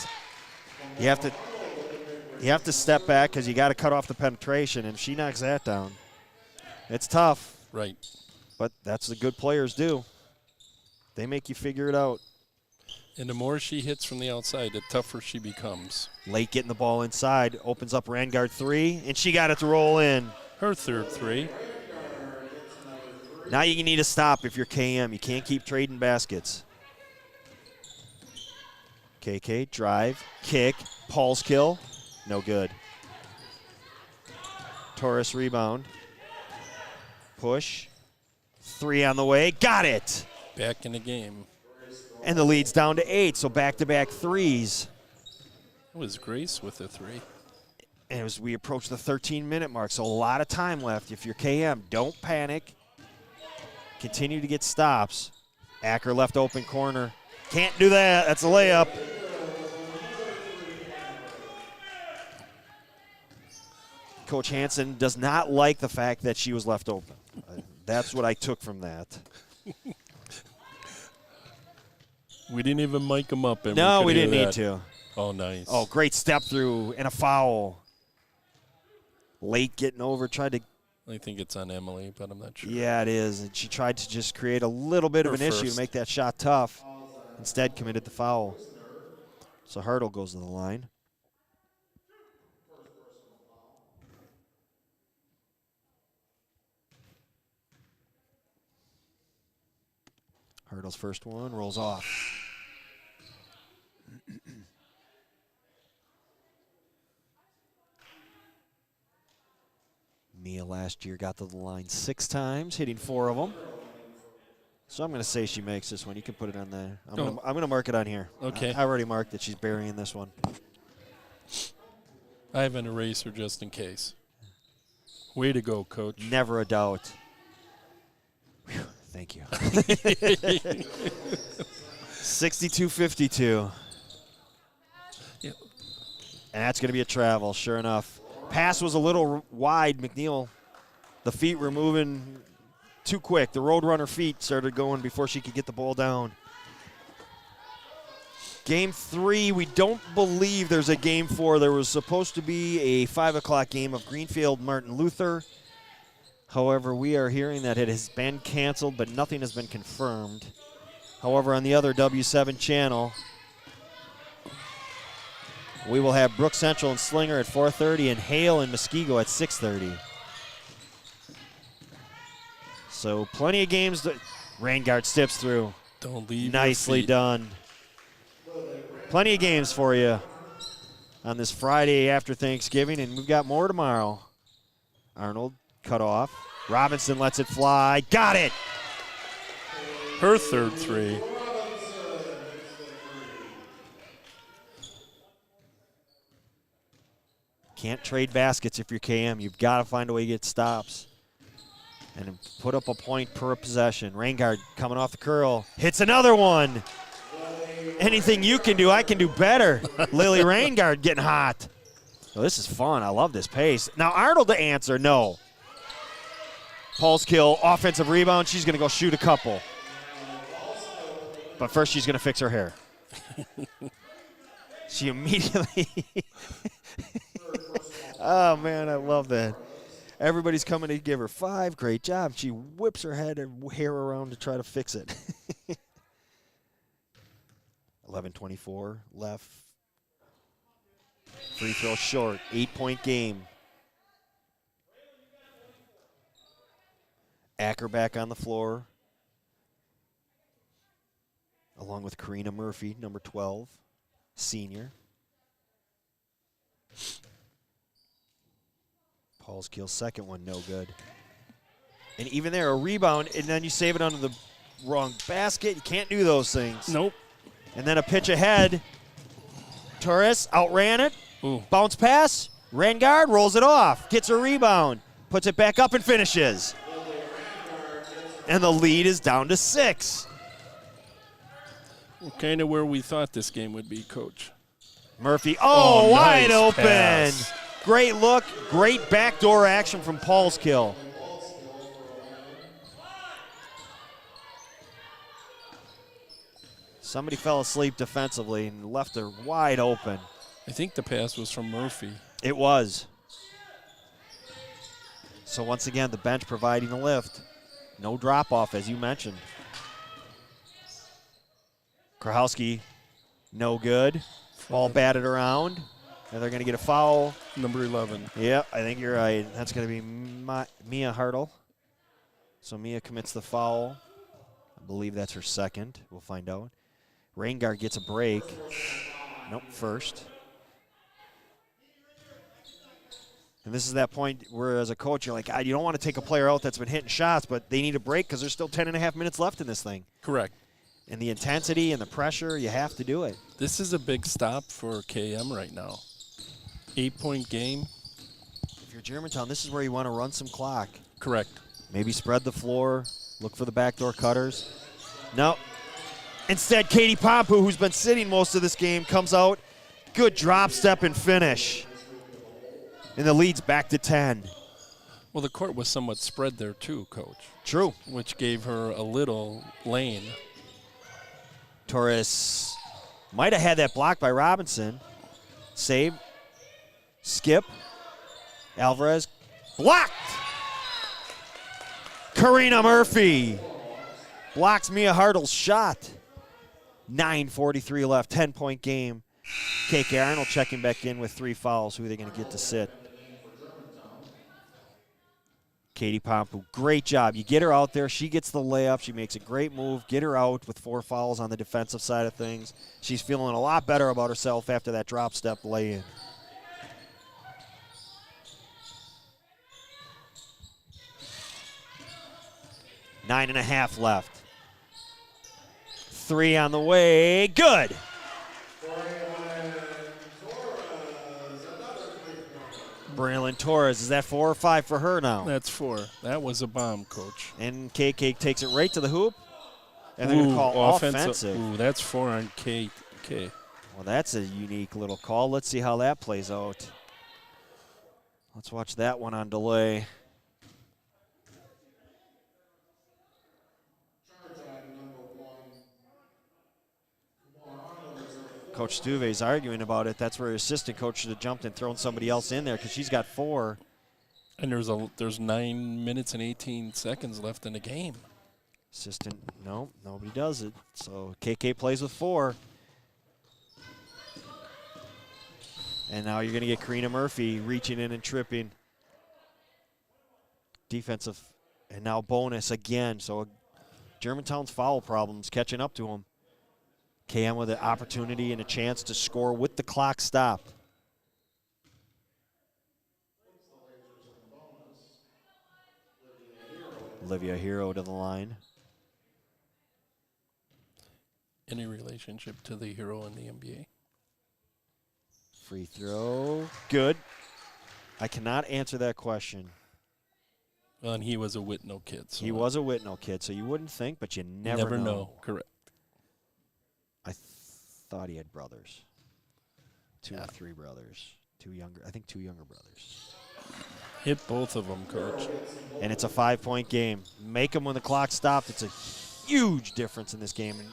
You have to step back because you got to cut off the penetration, and she knocks that down. It's tough. Right. But that's what good players do. They make you figure it out. And the more she hits from the outside, the tougher she becomes. Late getting the ball inside, opens up Rangard 3, and she got it to roll in. Her third 3. Now you need to stop if you're KM. You can't keep trading baskets. KK, drive, kick, Paul's kill, no good. Torres rebound, push, 3 on the way, got it! Back in the game. And the lead's down to 8, so back-to-back threes. It was Grace with the 3. And as we approach the 13-minute mark, so a lot of time left. If you're KM, don't panic. Continue to get stops. Acker left open corner. Can't do that. That's a layup. Coach Hansen does not like the fact that she was left open. That's what I took from that. We didn't even mic them up. And No, we didn't hear need that. to. Oh, nice. Oh, great step through and a foul. Late getting over, tried to. I think it's on Emily, but I'm not sure. Yeah, it is. And she tried to just create a little bit of an issue to make that shot tough. Instead, committed the foul. So Hartle goes to the line. Hartle's first one rolls off. Mia last year got to the line 6 times, hitting 4 of them. So I'm going to say she makes this one. You can put it on there. I'm Oh. going to mark it on here. Okay. I already marked that she's burying this one. I have an eraser just in case. Way to go, Coach. Never a doubt. Whew, thank you. 62-52. Yep. And that's going to be a travel, sure enough. Pass was a little wide. McNeil, the feet were moving too quick. The Roadrunner feet started going before she could get the ball down. Game 3, we don't believe there's a game 4. There was supposed to be a 5 o'clock game of Greenfield Martin Luther. However, we are hearing that it has been canceled, but nothing has been confirmed. However, on the other W7 channel, we will have Brook Central and Slinger at 4:30 and Hale and Muskego at 6:30. So plenty of games. Rainguard steps through. Don't leave. Nicely your feet. done. Plenty of games for you on this Friday after Thanksgiving, and we've got more tomorrow. Arnold cut off. Robinson lets it fly. Got it. Her third three. Can't trade baskets if you're KM. You've got to find a way to get stops and put up a point per possession. Rainguard coming off the curl. Hits another one. Anything you can do, I can do better. Lily Rainguard getting hot. Oh, this is fun. I love this pace. Now Arnold to answer, no. Paul's kill, offensive rebound. She's going to go shoot a couple. But first she's going to fix her hair. She immediately... Oh, man, I love that. Everybody's coming to give her 5. Great job. She whips her head and hair around to try to fix it. 11:24 left. Free throw short. 8-point game. Acker back on the floor, along with Karina Murphy, number 12, senior. Paul's kill, second one, no good. And even there, a rebound, and then you save it under the wrong basket. You can't do those things. Nope. And then a pitch ahead. Torres outran it. Ooh. Bounce pass. Rainguard rolls it off. Gets a rebound. Puts it back up and finishes. And the lead is down to 6. Kind of where we thought this game would be, Coach. Murphy, wide nice open. pass. Great look, great backdoor action from Paul's kill. Somebody fell asleep defensively and left her wide open. I think the pass was from Murphy. It was. So once again, the bench providing a lift. No drop-off, as you mentioned. Krahowski, no good. Ball batted around. And they're going to get a foul. Number 11. Yep, I think you're right. That's going to be Mia Hartle. So Mia commits the foul. I believe that's her second. We'll find out. Rainguard gets a break. Nope, first. And this is that point where, as a coach, you're like, God, you don't want to take a player out that's been hitting shots, but they need a break because there's still 10.5 minutes left in this thing. Correct. And the intensity and the pressure, you have to do it. This is a big stop for KM right now. 8-point game. If you're Germantown, this is where you want to run some clock. Correct. Maybe spread the floor, look for the backdoor cutters. No. Instead, Katie Pompu, who's been sitting most of this game, comes out. Good drop step and finish. And the lead's back to 10. Well, the court was somewhat spread there too, Coach. True. Which gave her a little lane. Torres might have had that block by Robinson. Save. Skip. Alvarez. Blocked. Karina Murphy blocks Mia Hartle's shot. 9:43 left, 10-point game. KK Arnold checking back in with 3 fouls. Who are they going to get to sit? Katie Pompu, great job. You get her out there. She gets the layup. She makes a great move. Get her out with 4 fouls on the defensive side of things. She's feeling a lot better about herself after that drop step lay-in. Nine and a half left. Three on the way. Good. Braylon Torres. Is that 4 or 5 for her now? That's 4. That was a bomb, Coach. And KK takes it right to the hoop. And they're going to call offensive. Ooh, that's 4 on KK. Well, that's a unique little call. Let's see how that plays out. Let's watch that one on delay. Coach Stuve's arguing about it. That's where assistant coach should have jumped and thrown somebody else in there because she's got 4. And there's 9 minutes and 18 seconds left in the game. Assistant, no, nobody does it. So KK plays with 4. And now you're going to get Karina Murphy reaching in and tripping. Defensive, and now bonus again. So Germantown's foul problems catching up to them. KM with an opportunity and a chance to score with the clock stopped. Olivia Hero to the line. Any relationship to the hero in the NBA? Free throw. Good. I cannot answer that question. Well, and he was a Whitnell kid. So He was a Whitnell kid, so you wouldn't think, but you never know. Correct. I thought he had brothers. 2 or 3 brothers. 2 younger, I think 2 younger brothers. Hit both of them, Coach. And it's a 5-point game. Make them when the clock stopped. It's a huge difference in this game. And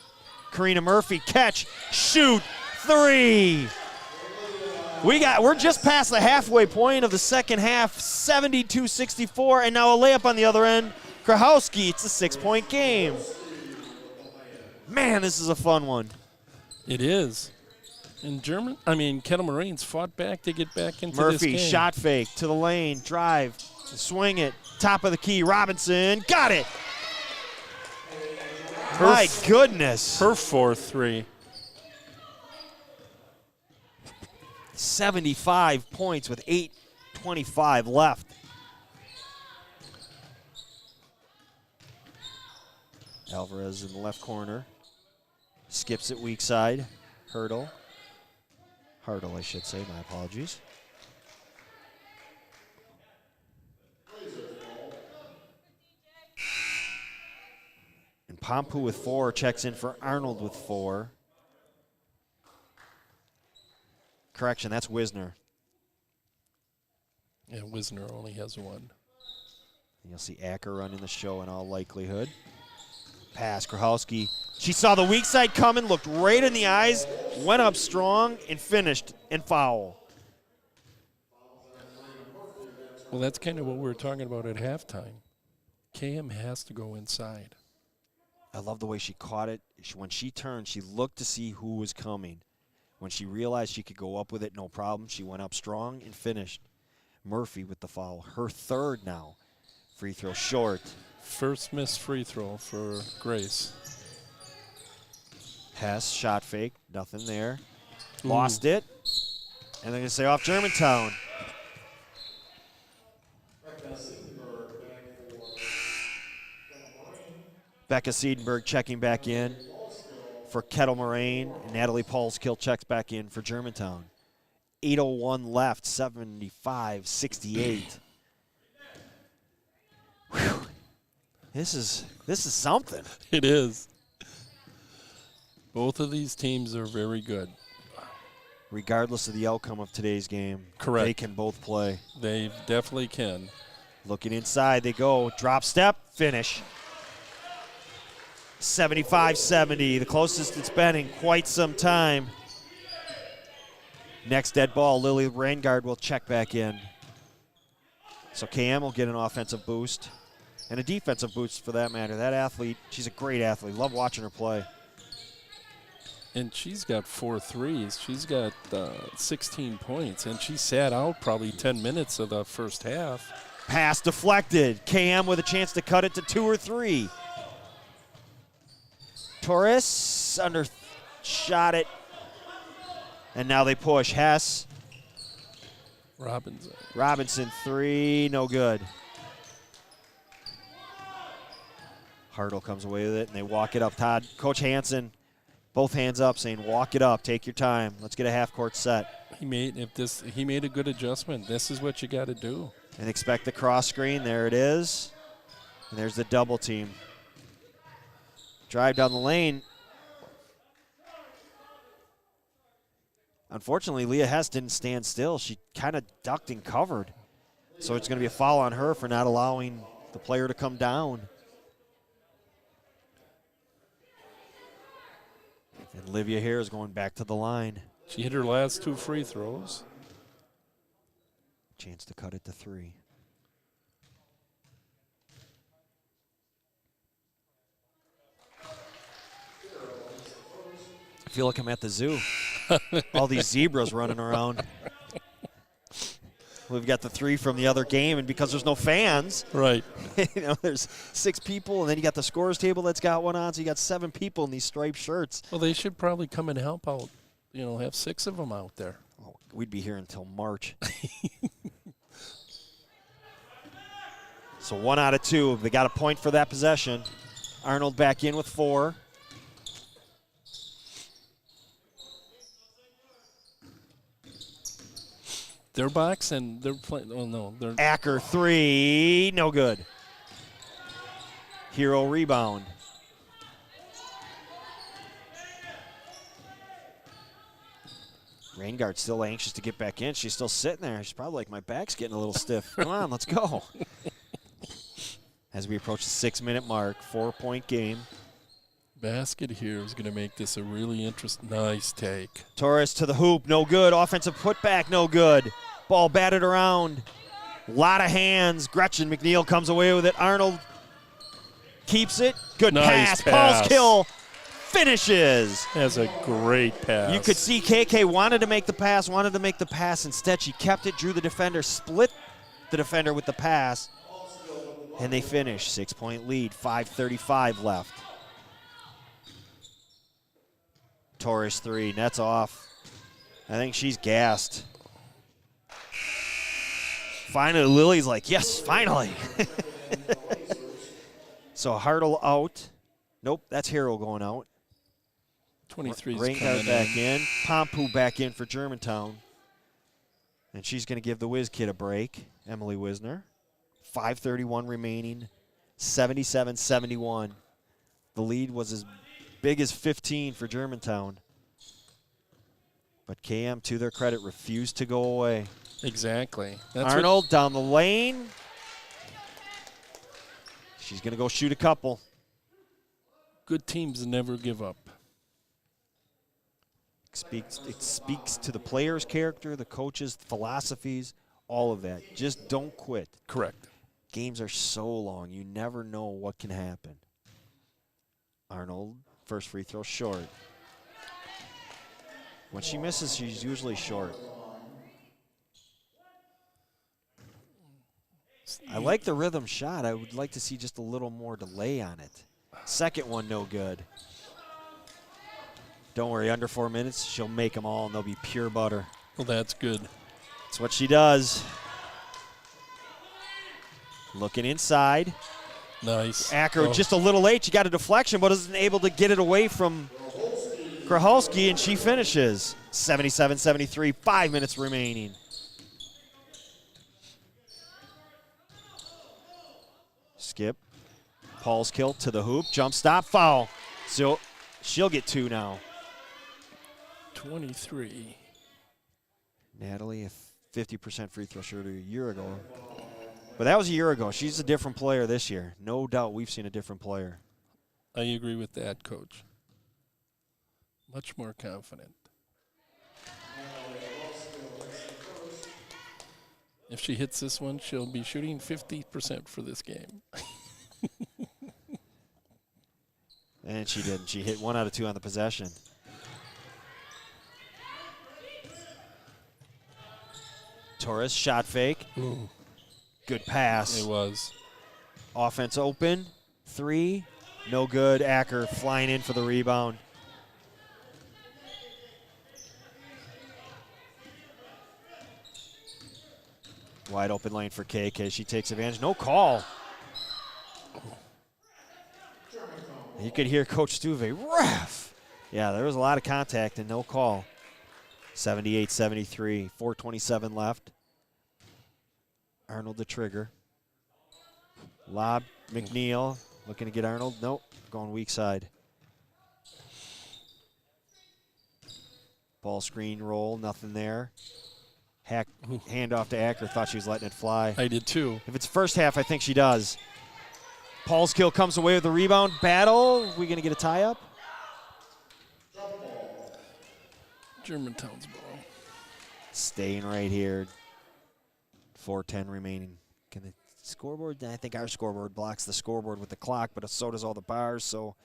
Karina Murphy, catch, shoot, 3. We're just past the halfway point of the second half, 72-64, and now a layup on the other end. Krahowski, it's a 6-point game. Man, this is a fun one. It is. And Kettle Moraines fought back to get back into this Murphy, game. shot fake to the lane, drive, swing it, top of the key, Robinson, got it. My goodness. Her 4-3. 75 points with 8:25 left. Alvarez in the left corner. Skips it weak side. Hurdle, I should say. My apologies. And Pompu with 4 checks in for Arnold with 4. Correction, that's Wisner. Yeah, Wisner only has 1. And you'll see Acker running the show in all likelihood. Pass, Krahowski. She saw the weak side coming, looked right in the eyes, went up strong, and finished and foul. Well, that's kind of what we were talking about at halftime. KM has to go inside. I love the way she caught it. When she turned, she looked to see who was coming. When she realized she could go up with it, no problem, she went up strong and finished. Murphy with the foul. Her 3rd now. Free throw short. First missed free throw for Grace. Hess, shot fake, nothing there. Ooh. Lost it. And they're going to say off Germantown. Becca Siedenberg checking back in for Kettle Moraine. And Natalie Paulskill checks back in for Germantown. 8:01 left, 75-68. Whew. This is something. It is. Both of these teams are very good. Regardless of the outcome of today's game, Correct. They can both play. They definitely can. Looking inside, they go. Drop step, finish. 75-70, the closest it's been in quite some time. Next dead ball, Lily Rangard will check back in. So KM will get an offensive boost and a defensive boost for that matter. That athlete, she's a great athlete. Love watching her play. And she's got 4 threes. She's got 16 points, and she sat out probably 10 minutes of the first half. Pass deflected. KM with a chance to cut it to 2 or 3. Torres shot it. And now they push. Hess. Robinson 3, no good. Hartle comes away with it, and they walk it up. Coach Hansen Both hands up, saying, walk it up, take your time. Let's get a half-court set. He made a good adjustment. This is what you got to do. And expect the cross screen. There it is. And there's the double team. Drive down the lane. Unfortunately, Leah Hess didn't stand still. She kind of ducked and covered. So it's going to be a foul on her for not allowing the player to come down. And Livia here is going back to the line. She hit her last 2 free throws. Chance to cut it to 3. I feel like I'm at the zoo. All these zebras running around. We've got the 3 from the other game, and because there's no fans, right? There's 6 people, and then you got the scorers table that's got one on, so you got 7 people in these striped shirts. Well, they should probably come and help out. Have 6 of them out there. Oh, we'd be here until March. So 1 out of 2. They got a point for that possession. Arnold back in with 4. Their box and they're playing. Oh no, they're Acker 3, no good. Hero rebound. Raingard's still anxious to get back in. She's still sitting there. She's probably like, my back's getting a little stiff. Come on, let's go. As we approach the 6-minute mark, 4-point game. basket here is going to make this a really interesting. Nice take. Torres to the hoop, no good. Offensive putback, no good. Ball batted around. A lot of hands. Gretchen McNeil comes away with it. Arnold keeps it. Good Nice pass. pass. Paul's finishes. That's a great pass. You could see KK wanted to make the pass, Instead, she kept it, drew the defender, split the defender with the pass, and they finish. 6-point lead, 5:35 left. Torres 3, nets off. I think she's gassed. Finally, Lily's like, yes, finally. So Hartle out. Nope, that's Hero going out. 23's Raincoat coming back in. in. Pompu back in for Germantown. And she's going to give the Whiz Kid a break, Emily Wisner. 5:31 remaining, 77-71. The lead was as big as 15 for Germantown. But KM, to their credit, refused to go away. Exactly. That's Arnold down the lane. She's going to go shoot a couple. Good teams never give up. It speaks to the player's character, the coach's philosophies, all of that. Just don't quit. Correct. Games are so long. You never know what can happen. Arnold, first free throw short. When she misses, she's usually short. I like the rhythm shot. I would like to see just a little more delay on it. Second one, no good. Don't worry, under 4 minutes, she'll make them all, and they'll be pure butter. Well, that's good. That's what she does. Looking inside. Nice. Acker just a little late. She got a deflection, but isn't able to get it away from Krahalski, and she finishes. 77-73, 5 minutes remaining. Skip. Paul's kill to the hoop. Jump stop, foul. So she'll get 2 now. 23. Natalie, a 50% free throw shooter a year ago. But that was a year ago. She's a different player this year. No doubt we've seen a different player. I agree with that, Coach. Much more confident. If she hits this one, she'll be shooting 50% for this game. And she didn't. She hit 1 out of 2 on the possession. Torres, shot fake. Ooh. Good pass. It was. Offense open. 3. No good. Acker flying in for the rebound. Wide open lane for KK. She takes advantage. No call. You could hear Coach Stuve, ref, Yeah, there was a lot of contact and no call. 78-73, 4:27 left. Arnold the trigger. Lob, McNeil looking to get Arnold. Nope, going weak side. Ball screen roll, nothing there. Hand off to Acker, thought she was letting it fly. I did too. If it's first half, I think she does. Paulskill comes away with the rebound. Battle, we gonna get a tie up? Germantown's ball. Staying right here. 4:10 remaining. Can the scoreboard? I think our scoreboard blocks the scoreboard with the clock, but so does all the bars. So,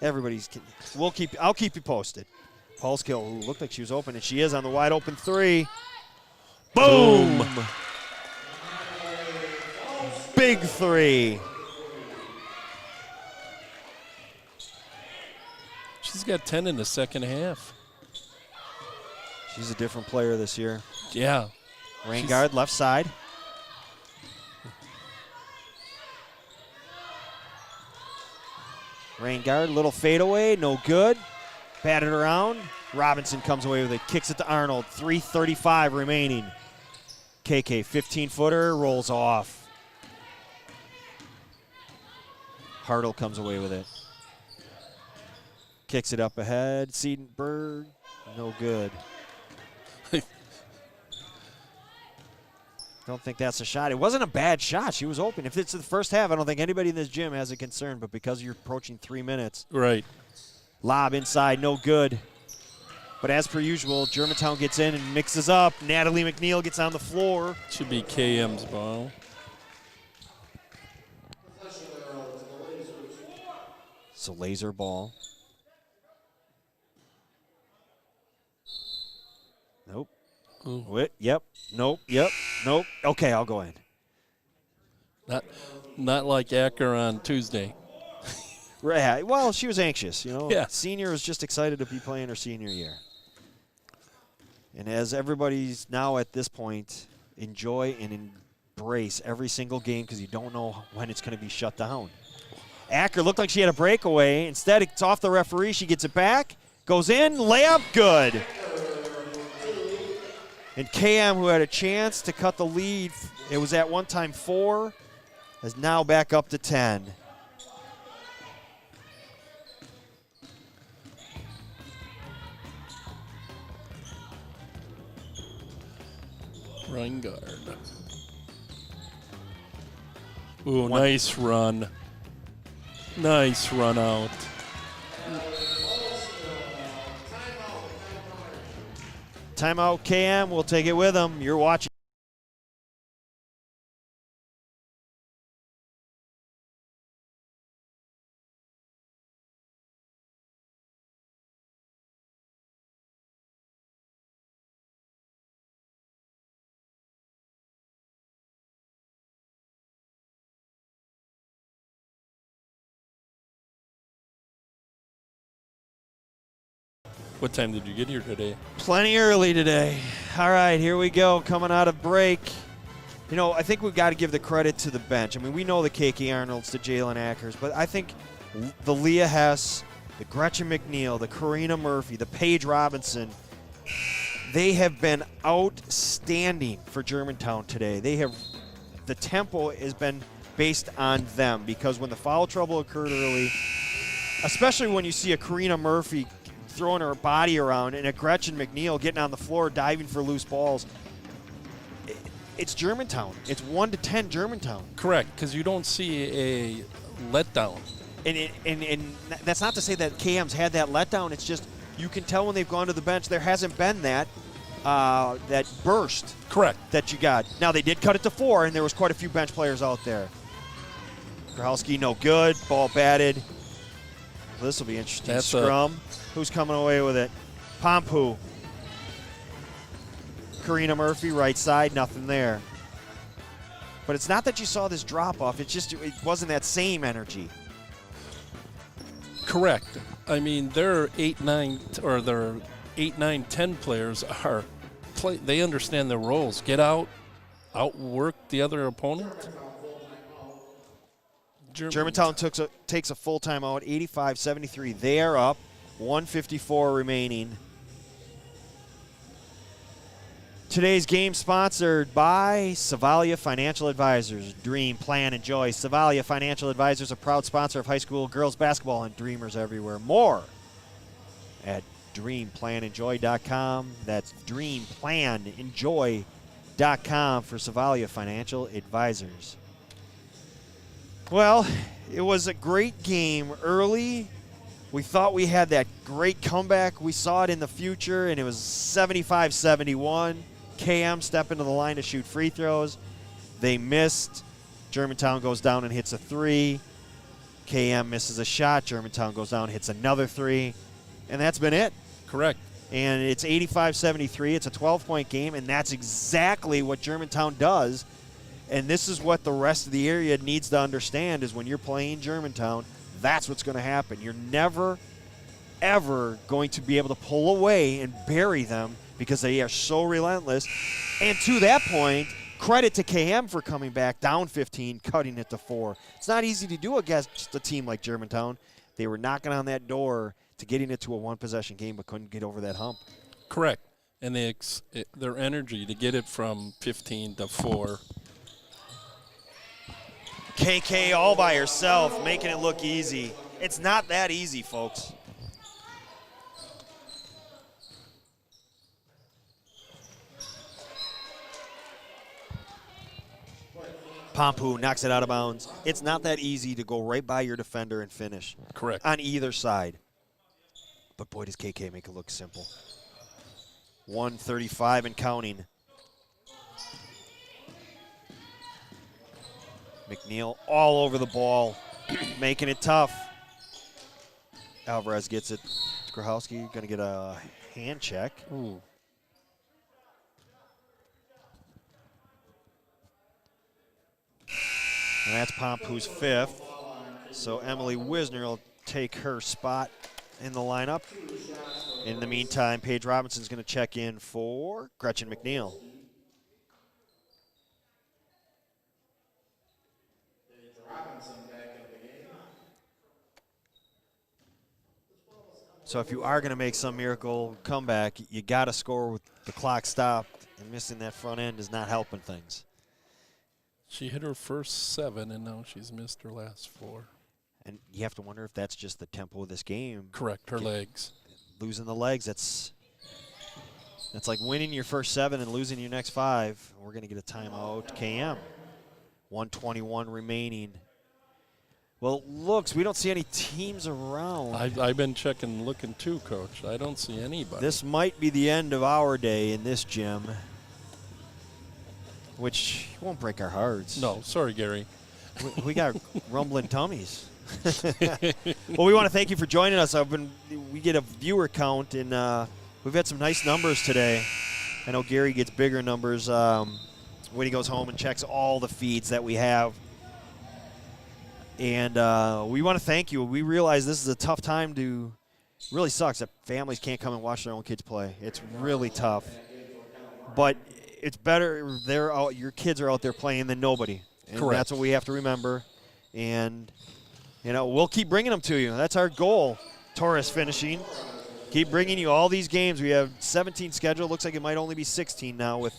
everybody's. I'll keep you posted. Paulskill, who looked like she was open, and she is on the wide open three. Boom! Big three. She's got 10 in the second half. She's a different player this year. Yeah. Rain guard, left side. Rain guard, little fadeaway, no good. Batted around. Robinson comes away with it, kicks it to Arnold. 3:35 remaining. KK, 15-footer, rolls off. Hartle comes away with it. Kicks it up ahead. Siedenberg, no good. Don't think that's a shot. It wasn't a bad shot. She was open. If it's the first half, I don't think anybody in this gym has a concern, but because you're approaching 3 minutes. Right. Lob inside, no good. But as per usual, Germantown gets in and mixes up. Natalie McNeil gets on the floor. Should be KM's ball. So laser ball. Nope. Ooh. Wait, yep. Nope. Yep. Nope. Okay, I'll go in. Not like Acker on Tuesday. Right. Well, she was anxious, you know. Yeah. Senior was just excited to be playing her senior year. And as everybody's now at this point, enjoy and embrace every single game because you don't know when it's going to be shut down. Acker looked like she had a breakaway. Instead, it's off the referee. She gets it back, goes in, layup, good. And KM, who had a chance to cut the lead, it was at one time 4, is now back up to 10. Reingard. Ooh, nice run. Nice run out. Timeout, KM. We'll take it with them. You're watching. What time did you get here today? Plenty early today. All right, here we go. Coming out of break. You know, I think we've got to give the credit to the bench. I mean, we know the KK Arnolds, the Jalen Ackers, but I think the Leah Hess, the Gretchen McNeil, the Karina Murphy, the Paige Robinson, they have been outstanding for Germantown today. The tempo has been based on them because when the foul trouble occurred early, especially when you see a Karina Murphy throwing her body around and a Gretchen McNeil getting on the floor diving for loose balls, it's Germantown. It's 1-10 Germantown. Correct, because you don't see a letdown. And that's not to say that KM's had that letdown. It's just you can tell when they've gone to the bench there hasn't been that burst. Correct. That you got. Now they did cut it to 4, and there was quite a few bench players out there. Krahalski no good. Ball batted. This will be interesting. That's Scrum. Who's coming away with it? Pompu. Karina Murphy, right side, nothing there. But it's not that you saw this drop off. It's just it wasn't that same energy. Correct. I mean, their 8, 9, 10 players they understand their roles. Get out, outwork the other opponent. Germantown takes a full timeout, 85-73. They are up. 1:54 remaining. Today's game sponsored by Savalia Financial Advisors. Dream, plan, enjoy. Savalia Financial Advisors, a proud sponsor of high school girls basketball and dreamers everywhere. More at dreamplanenjoy.com. That's dreamplanenjoy.com for Savalia Financial Advisors. Well, it was a great game early. We thought we had that great comeback. We saw it in the future, and it was 75-71. KM step into the line to shoot free throws. They missed. Germantown goes down and hits a three. KM misses a shot. Germantown goes down and hits another three. And that's been it. Correct. And it's 85-73. It's a 12-point game, and that's exactly what Germantown does. And this is what the rest of the area needs to understand is when you're playing Germantown, that's what's going to happen. You're never, ever going to be able to pull away and bury them because they are so relentless. And to that point, credit to KM for coming back down 15, cutting it to 4. It's not easy to do against a team like Germantown. They were knocking on that door to getting it to a one-possession game but couldn't get over that hump. Correct. And their energy to get it from 15 to 4. KK all by herself, making it look easy. It's not that easy, folks. Pompu knocks it out of bounds. It's not that easy to go right by your defender and finish. Correct. On either side. But boy, does KK make it look simple. 1:35 and counting. McNeil all over the ball, making it tough. Alvarez gets it. Grahowski going to get a hand check. Ooh. And that's Pompu's 5th. So Emily Wisner will take her spot in the lineup. In the meantime, Paige Robinson's going to check in for Gretchen McNeil. So if you are going to make some miracle comeback, you got to score with the clock stopped, and missing that front end is not helping things. She hit her first 7, and now she's missed her last 4. And you have to wonder if that's just the tempo of this game. Correct, her legs. Losing the legs, that's like winning your first 7 and losing your next 5. We're going to get a timeout. KM, 1:21 remaining. Well, it looks, we don't see any teams around. I've been checking, looking too, Coach. I don't see anybody. This might be the end of our day in this gym, which won't break our hearts. No, sorry, Gary. We got rumbling tummies. Well, we want to thank you for joining us. We get a viewer count, and we've had some nice numbers today. I know Gary gets bigger numbers when he goes home and checks all the feeds that we have. And we want to thank you. We realize this is a tough time to – really sucks that families can't come and watch their own kids play. It's really tough. But it's better your kids are out there playing than nobody. And Correct. That's what we have to remember. And, we'll keep bringing them to you. That's our goal, Torres finishing. Keep bringing you all these games. We have 17 scheduled. Looks like it might only be 16 now with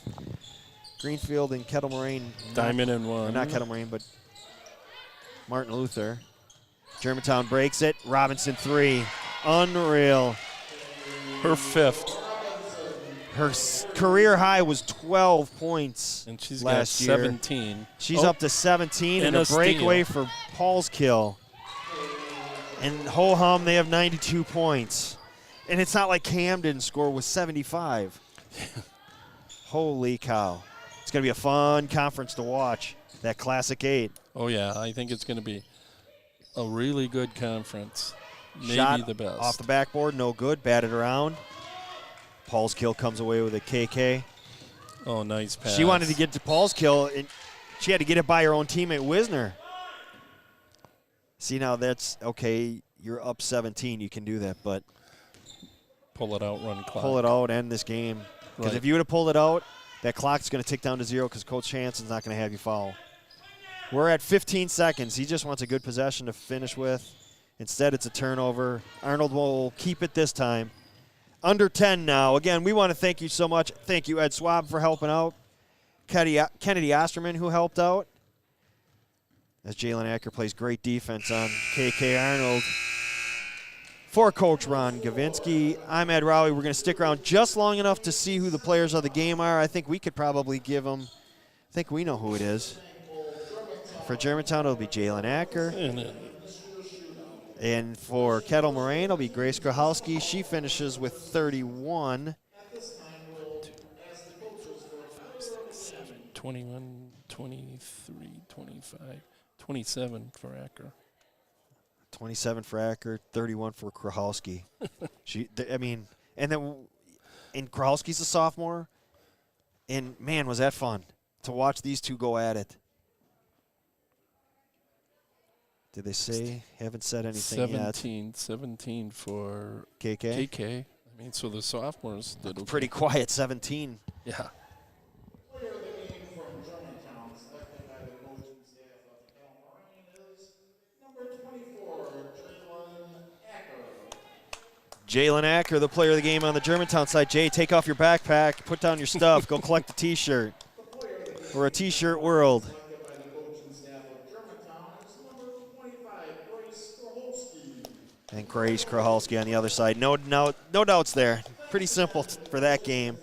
Greenfield and Kettle Moraine. Diamond and 1. Not Kettle Moraine, but Martin Luther. Germantown breaks it. Robinson 3. Unreal. Her 5th. Her career high was 12 points And she's last got year. 17. She's up to 17 and a breakaway for Paul's kill. And ho hum, they have 92 points. And it's not like Cam didn't score with 75. Holy cow. It's going to be a fun conference to watch, that Classic 8. Oh, yeah. I think it's going to be a really good conference. Maybe Shot the best. off the backboard, no good, batted around. Paul's kill comes away with a KK. Oh, nice pass. She wanted to get to Paul's kill, and she had to get it by her own teammate, Wisner. See, now that's, okay, you're up 17, you can do that, but pull it out, run clock. pull it out, end this game. Because Right. if you would have pulled it out, that clock's going to tick down to 0 because Coach Hanson's not going to have you foul. We're at 15 seconds. He just wants a good possession to finish with. Instead, it's a turnover. Arnold will keep it this time. Under 10 now. Again, we want to thank you so much. Thank you, Ed Swab, for helping out. Kennedy Osterman, who helped out. As Jalen Acker plays great defense on KK Arnold. For Coach Ron Gavinsky, I'm Ed Rowley. We're going to stick around just long enough to see who the players of the game are. I think we could probably give them, I think we know who it is. For Germantown, it'll be Jalen Acker. And for Kettle Moraine, it'll be Grace Krahowski. She finishes with 31. 21, 23, 25, 27 for Acker. 27 for Acker, 31 for Krahowski. And Krahowski's a sophomore. And, man, was that fun to watch these two go at it. Did they say? Haven't said anything yet. 17 for KK? KK. I mean, so the sophomores did okay. Pretty quiet, 17. Yeah. Player of the game from Germantown, selected by the coaching staff of Kettle Moraine, is number 24, Jalen Acker. Jalen Acker, the player of the game on the Germantown side. Jay, take off your backpack, put down your stuff, go collect a T-shirt. We're a T-shirt world. Selected by the coaching staff of Germantown is number 25, Grace Krahowski. And Grace Krahowski on the other side. No doubts there. Pretty simple for that game.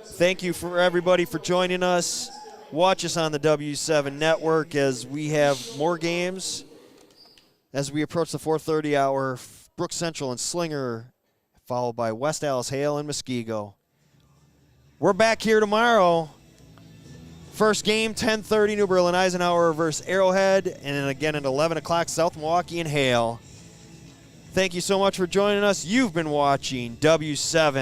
Thank you for everybody for joining us. Watch us on the W7 network as we have more games. As we approach the 4:30 hour, Brook Central and Slinger, followed by West Allis Hale and Muskego. We're back here tomorrow. First game, 10:30, New Berlin Eisenhower versus Arrowhead, and then again at 11 o'clock, South Milwaukee and Hale. Thank you so much for joining us. You've been watching W7